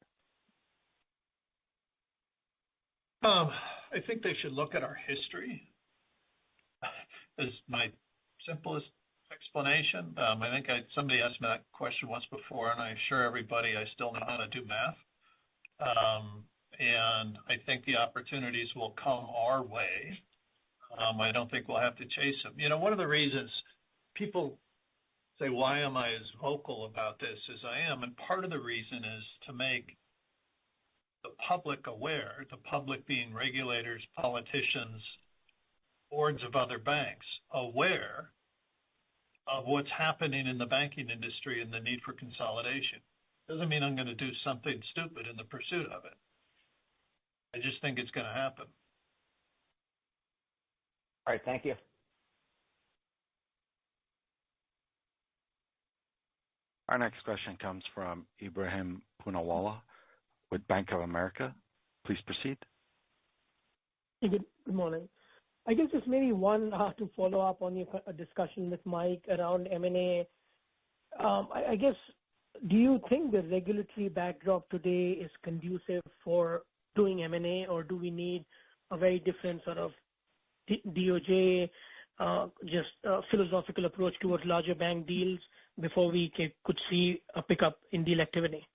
I think they should look at our history as my simplest explanation. I think somebody asked me that question once before, and I assure everybody I still know how to do math. And I think the opportunities will come our way. I don't think we'll have to chase them. One of the reasons people say, why am I as vocal about this as I am? And part of the reason is to make the public aware, the public being regulators, politicians, boards of other banks, aware of what's happening in the banking industry and the need for consolidation. Doesn't mean I'm going to do something stupid in the pursuit of it. I just think it's going to happen. All right, thank you. Our next question comes from Ebrahim Poonawala with Bank of America. Please proceed. Good morning. I guess just maybe one to follow up on your discussion with Mike around M&A. I guess, do you think the regulatory backdrop today is conducive for doing M&A, or do we need a very different sort of DOJ, just philosophical approach towards larger bank deals before we could see a pickup in deal activity?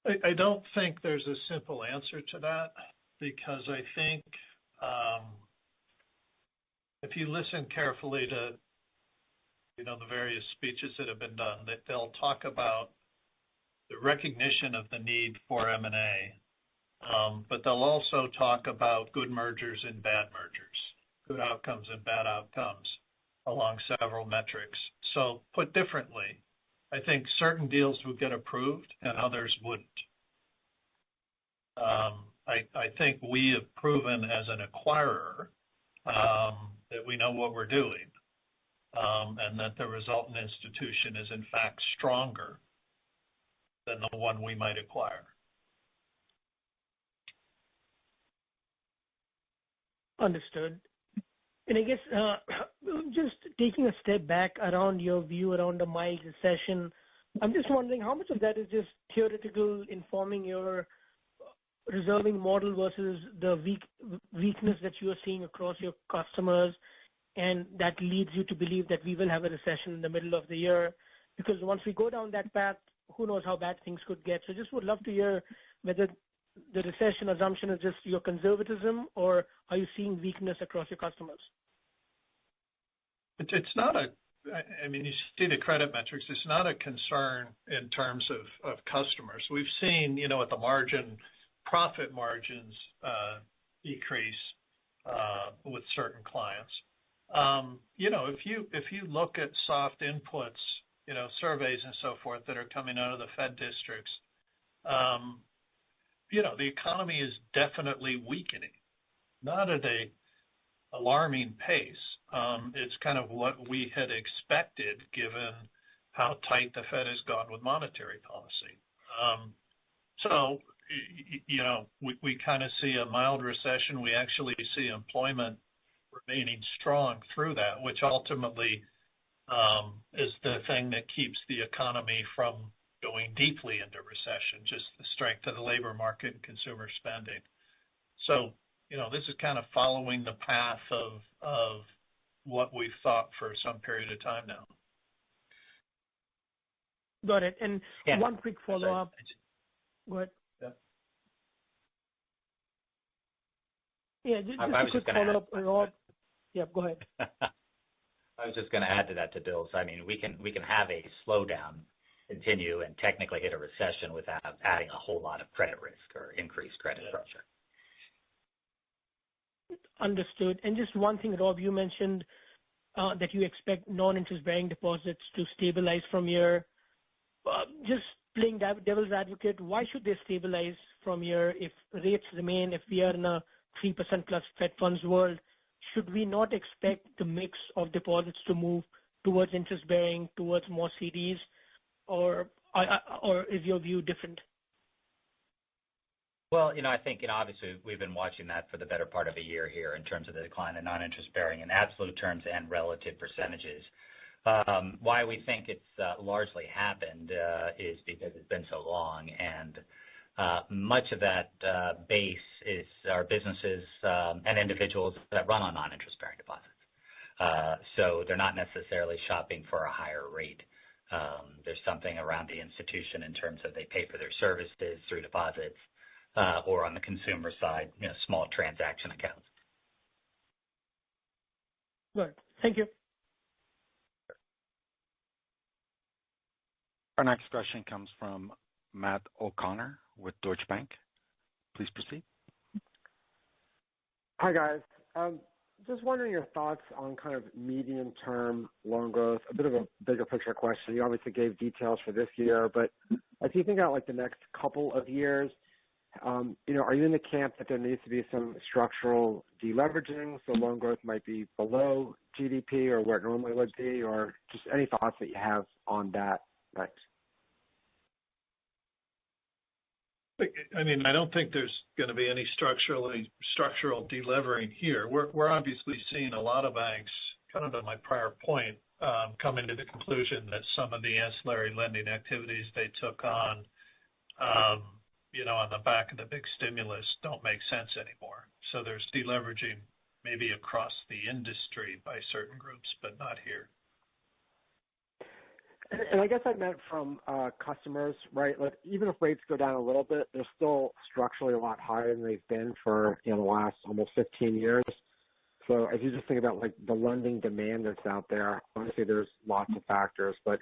I don't think there's a simple answer to that, because I think if you listen carefully to the various speeches that have been done, that they'll talk about the recognition of the need for M&A, but they'll also talk about good mergers and bad mergers, good outcomes and bad outcomes along several metrics. So put differently, I think certain deals would get approved and others wouldn't. I think we have proven as an acquirer that we know what we're doing, and that the resultant institution is in fact stronger than the one we might acquire. Understood. And I guess just taking a step back around your view around a mild recession, I'm just wondering how much of that is just theoretical, informing your reserving model versus the weakness that you are seeing across your customers, and that leads you to believe that we will have a recession in the middle of the year. Because once we go down that path, who knows how bad things could get. So just would love to hear whether the recession assumption is just your conservatism, or are you seeing weakness across your customers? It's not you see the credit metrics, it's not a concern in terms of customers. We've seen, at the margin, profit margins decrease with certain clients. If you look at soft inputs, surveys and so forth that are coming out of the Fed districts, the economy is definitely weakening, not at a alarming pace. It's kind of what we had expected given how tight the Fed has gone with monetary policy. We kind of see a mild recession. We actually see employment remaining strong through that, which ultimately is the thing that keeps the economy from going deeply into recession, just the strength of the labor market and consumer spending. So, this is kind of following the path of what we've thought for some period of time now. Got it. And one quick follow-up. Go ahead. Just a quick follow-up, Rob. Yeah, go ahead. I was just going to add to that, to Bill's. We can have a slowdown continue and technically hit a recession without adding a whole lot of credit risk or increased credit pressure. Understood. And just one thing, Rob, you mentioned that you expect non-interest-bearing deposits to stabilize from here. Just playing devil's advocate, why should they stabilize from here if rates remain, if we are in a 3% plus Fed funds world? Should we not expect the mix of deposits to move towards interest-bearing, towards more CDs, or is your view different? Well, I think, obviously we've been watching that for the better part of a year here in terms of the decline in non-interest bearing in absolute terms and relative percentages. Why we think it's largely happened is because it's been so long, and much of that base is our businesses and individuals that run on non-interest bearing deposits. So they're not necessarily shopping for a higher rate. There's something around the institution in terms of they pay for their services through deposits, or on the consumer side, small transaction accounts. Good. Thank you. Our next question comes from Matt O'Connor with Deutsche Bank. Please proceed. Hi, guys. Just wondering your thoughts on kind of medium-term loan growth, a bit of a bigger picture question. You obviously gave details for this year, but as you think about like the next couple of years, are you in the camp that there needs to be some structural deleveraging, so loan growth might be below GDP or where it normally would be, or just any thoughts that you have on that? Thanks. I don't think there's going to be any structural delevering here. We're obviously seeing a lot of banks, kind of to my prior point, coming to the conclusion that some of the ancillary lending activities they took on the back of the big stimulus don't make sense anymore. So there's deleveraging maybe across the industry by certain groups, but not here. And I guess I meant from customers, right? Like even if rates go down a little bit, they're still structurally a lot higher than they've been for the last almost 15 years. So as you just think about like the lending demand that's out there, obviously there's lots of factors, but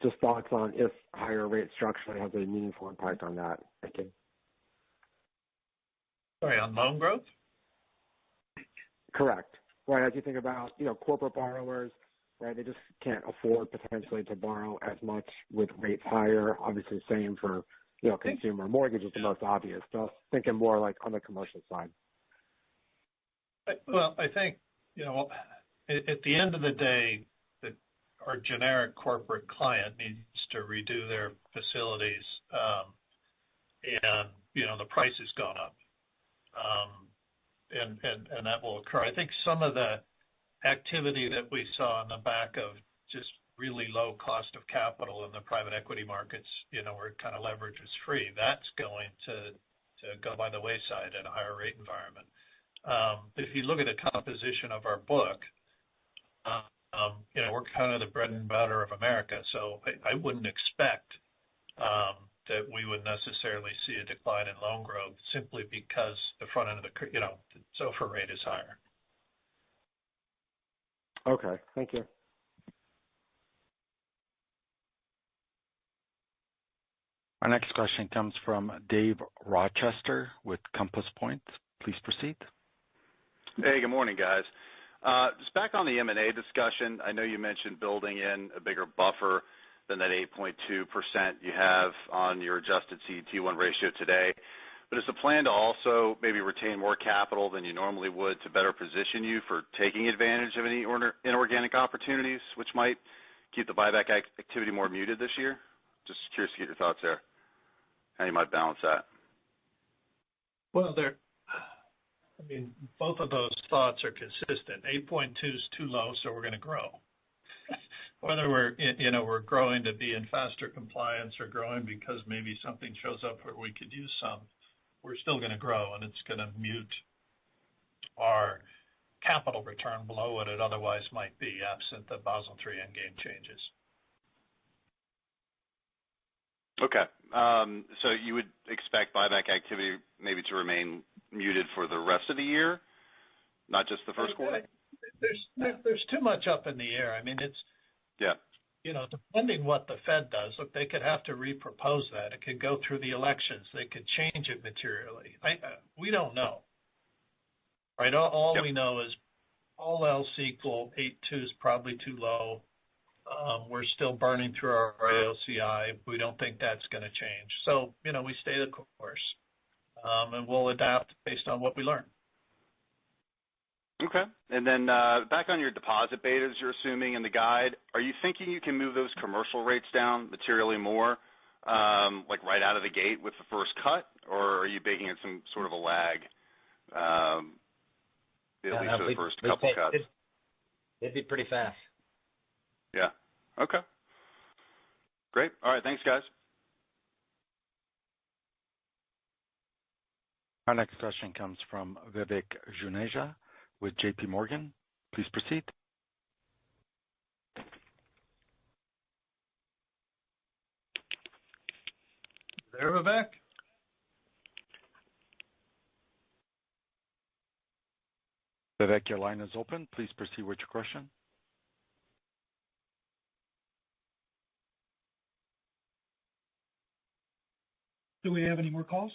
just thoughts on if higher rates structurally has a meaningful impact on that. Thank you. Sorry, on loan growth? Correct. Right. As you think about corporate borrowers. Right, they just can't afford potentially to borrow as much with rates higher. Obviously, same for consumer mortgage is the most obvious. So thinking more like on the commercial side. Well, I think at the end of the day, our generic corporate client needs to redo their facilities, and the price has gone up, and that will occur. I think some of the activity that we saw on the back of just really low cost of capital in the private equity markets, where kind of leverage is free, that's going to go by the wayside in a higher rate environment. If you look at the composition of our book, we're kind of the bread and butter of America, so I wouldn't expect that we would necessarily see a decline in loan growth simply because the front end of the SOFR rate is higher. Okay, thank you. Our next question comes from Dave Rochester with Compass Point. Please proceed. Hey, good morning, guys. Just back on the M&A discussion, I know you mentioned building in a bigger buffer than that 8.2% you have on your adjusted CET1 ratio today. But is the plan to also maybe retain more capital than you normally would to better position you for taking advantage of any inorganic opportunities, which might keep the buyback activity more muted this year? Just curious to get your thoughts there. How you might balance that. Well, both of those thoughts are consistent. 8.2 is too low, so we're going to grow. Whether we're growing to be in faster compliance or growing because maybe something shows up where we could use some, we're still going to grow, and it's going to mute our capital return below what it otherwise might be absent the Basel III endgame changes. Okay. So you would expect buyback activity maybe to remain muted for the rest of the year, not just the first quarter? There's too much up in the air. Depending what the Fed does, look, they could have to repropose that. It could go through the elections. They could change it materially. We don't know. Right? All we know is all else equal, 8.2 is probably too low. We're still burning through our AOCI. We don't think that's going to change. So, we stay the course, and we'll adapt based on what we learn. Okay. And then back on your deposit betas you're assuming in the guide, are you thinking you can move those commercial rates down materially more, like right out of the gate with the first cut, or are you baking in some sort of a lag, at least for the first couple cuts? It'd be pretty fast. Yeah. Okay. Great. All right. Thanks, guys. Our next question comes from Vivek Juneja with J.P. Morgan. Please proceed. There, Vivek? Vivek, your line is open. Please proceed with your question. Do we have any more calls?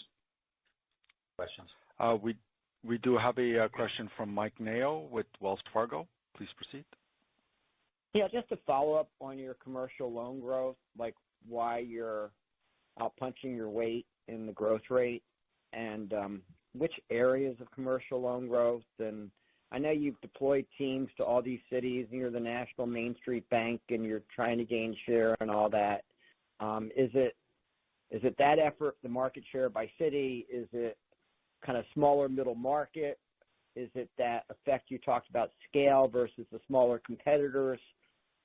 Questions? We do have a question from Mike Mayo with Wells Fargo. Please proceed. Yeah, just to follow up on your commercial loan growth, like why you're outpunching your weight in the growth rate and which areas of commercial loan growth. And I know you've deployed teams to all these cities and you're the national Main Street bank and you're trying to gain share and all that. Is it that effort, the market share by city? Is it kind of smaller middle market? Is it that effect you talked about, scale versus the smaller competitors?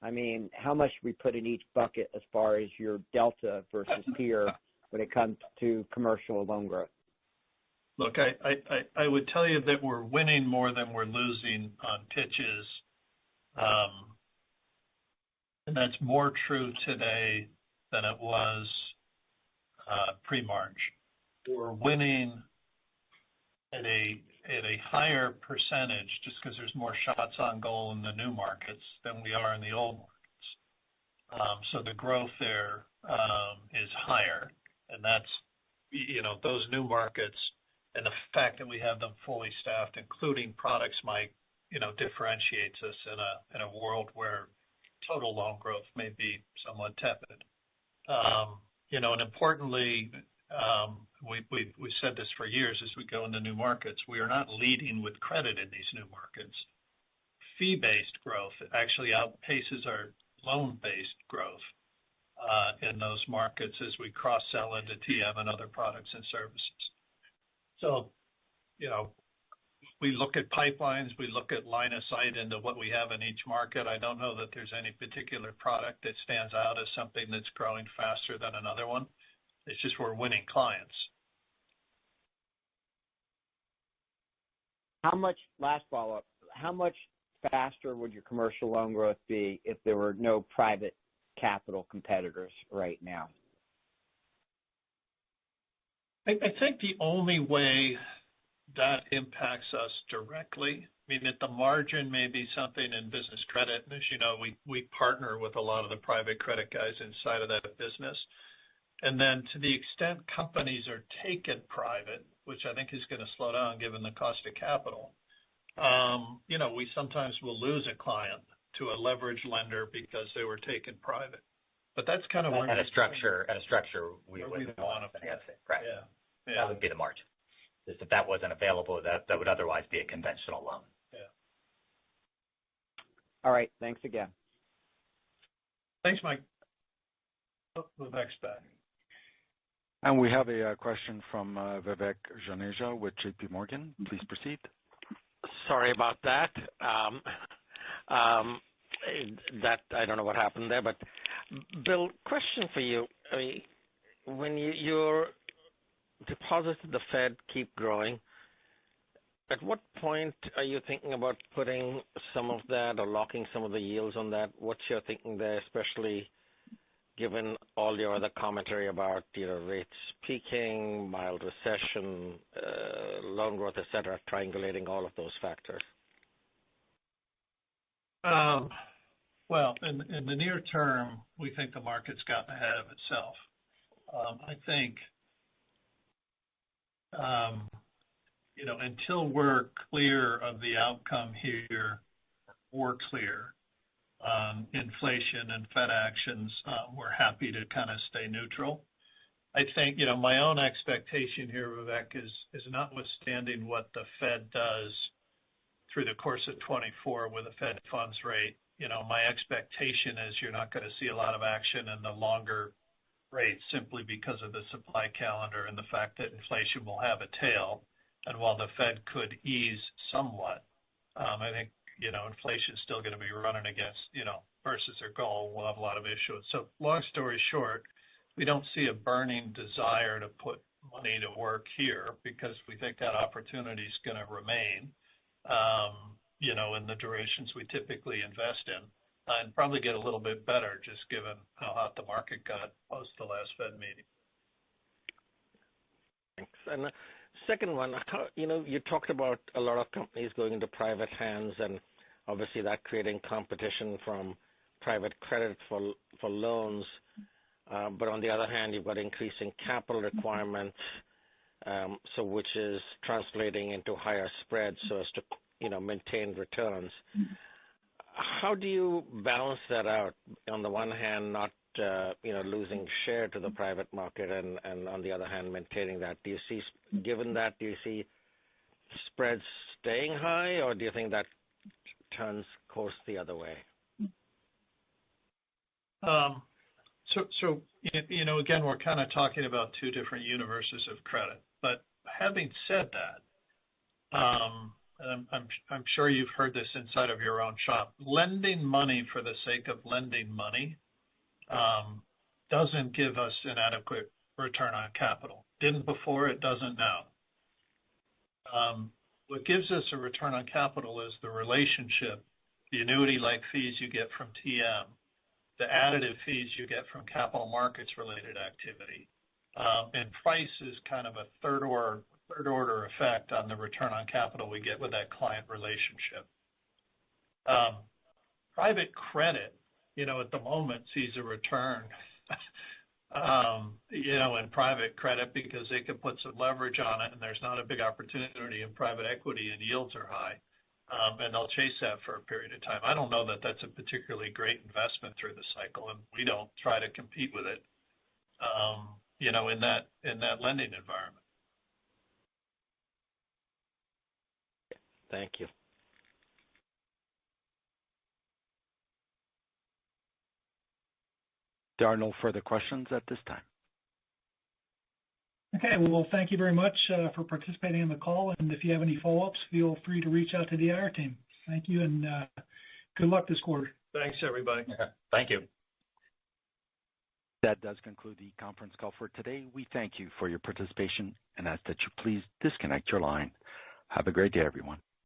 I mean, how much we put in each bucket as far as your delta versus peer when it comes to commercial loan growth? Look, I would tell you that we're winning more than we're losing on pitches. And that's more true today than it was pre-March. We're winning at a higher percentage just because there's more shots on goal in the new markets than we are in the old markets. So the growth there is higher, and that's, those new markets and the fact that we have them fully staffed, including products, Mike, differentiates us in a world where total loan growth may be somewhat tepid. And importantly, we've said this for years as we go into new markets, we are not leading with credit in these new markets. Fee-based growth actually outpaces our loan-based growth in those markets as we cross-sell into TM and other products and services. So, we look at pipelines, we look at line of sight into what we have in each market. I don't know that there's any particular product that stands out as something that's growing faster than another one. It's just we're winning clients. Last follow-up, how much faster would your commercial loan growth be if there were no private capital competitors right now? I think the only way that impacts us directly, at the margin may be something in business credit. And as you know, we partner with a lot of the private credit guys inside of that business. And then to the extent companies are taken private, which I think is going to slow down given the cost of capital, we sometimes will lose a client to a leverage lender because they were taken private. But that's kind of where at a structure we wouldn't want to finance it. Right. Yeah. That would be the margin. Just if that wasn't available, that would otherwise be a conventional loan. Yeah. All right. Thanks again. Thanks, Mike. Vivek's back. And we have a question from Vivek Juneja with JP Morgan. Please proceed. Sorry about that. That I don't know what happened there, but Bill, question for you. When your deposits at the Fed keep growing, at what point are you thinking about putting some of that or locking some of the yields on that? What's your thinking there, especially given all your other commentary about rates peaking, mild recession, loan growth, et cetera, triangulating all of those factors? Well, in the near term, we think the market's gotten ahead of itself. I think, until we're clear of the outcome here, or clear on inflation and Fed actions, we're happy to kind of stay neutral. I think, my own expectation here, Vivek, is notwithstanding what the Fed does through the course of 24 with the Fed funds rate, my expectation is you're not going to see a lot of action in the longer rates simply because of the supply calendar and the fact that inflation will have a tail. And while the Fed could ease somewhat, I think, inflation is still going to be running against, versus their goal. We'll have a lot of issues. So long story short, we don't see a burning desire to put money to work here because we think that opportunity is going to remain, in the durations we typically invest in, and probably get a little bit better just given how hot the market got post the last Fed meeting. Thanks. And Second one, you talked about a lot of companies going into private hands, and obviously that creating competition from private credit for loans. But on the other hand, you've got increasing capital requirements, which is translating into higher spreads so as to maintain returns. How do you balance that out? On the one hand, not losing share to the private market, and on the other hand, maintaining that. Given that, do you see spreads staying high, or do you think that turns course the other way? So again, we're kind of talking about two different universes of credit. But having said that, and I'm sure you've heard this inside of your own shop, lending money for the sake of lending money doesn't give us an adequate return on capital. Didn't before, it doesn't now. What gives us a return on capital is the relationship, the annuity-like fees you get from TM, the additive fees you get from capital markets related activity. And price is kind of a third order effect on the return on capital we get with that client relationship. Private credit, at the moment sees a return, in private credit because they can put some leverage on it and there's not a big opportunity in private equity and yields are high. And they'll chase that for a period of time. I don't know that that's a particularly great investment through the cycle, and we don't try to compete with it, in that lending environment. Thank you. There are no further questions at this time. Okay, well, thank you very much for participating in the call. And if you have any follow-ups, feel free to reach out to the IR team. Thank you, and good luck this quarter. Thanks, everybody. Thank you. That does conclude the conference call for today. We thank you for your participation and ask that you please disconnect your line. Have a great day, everyone.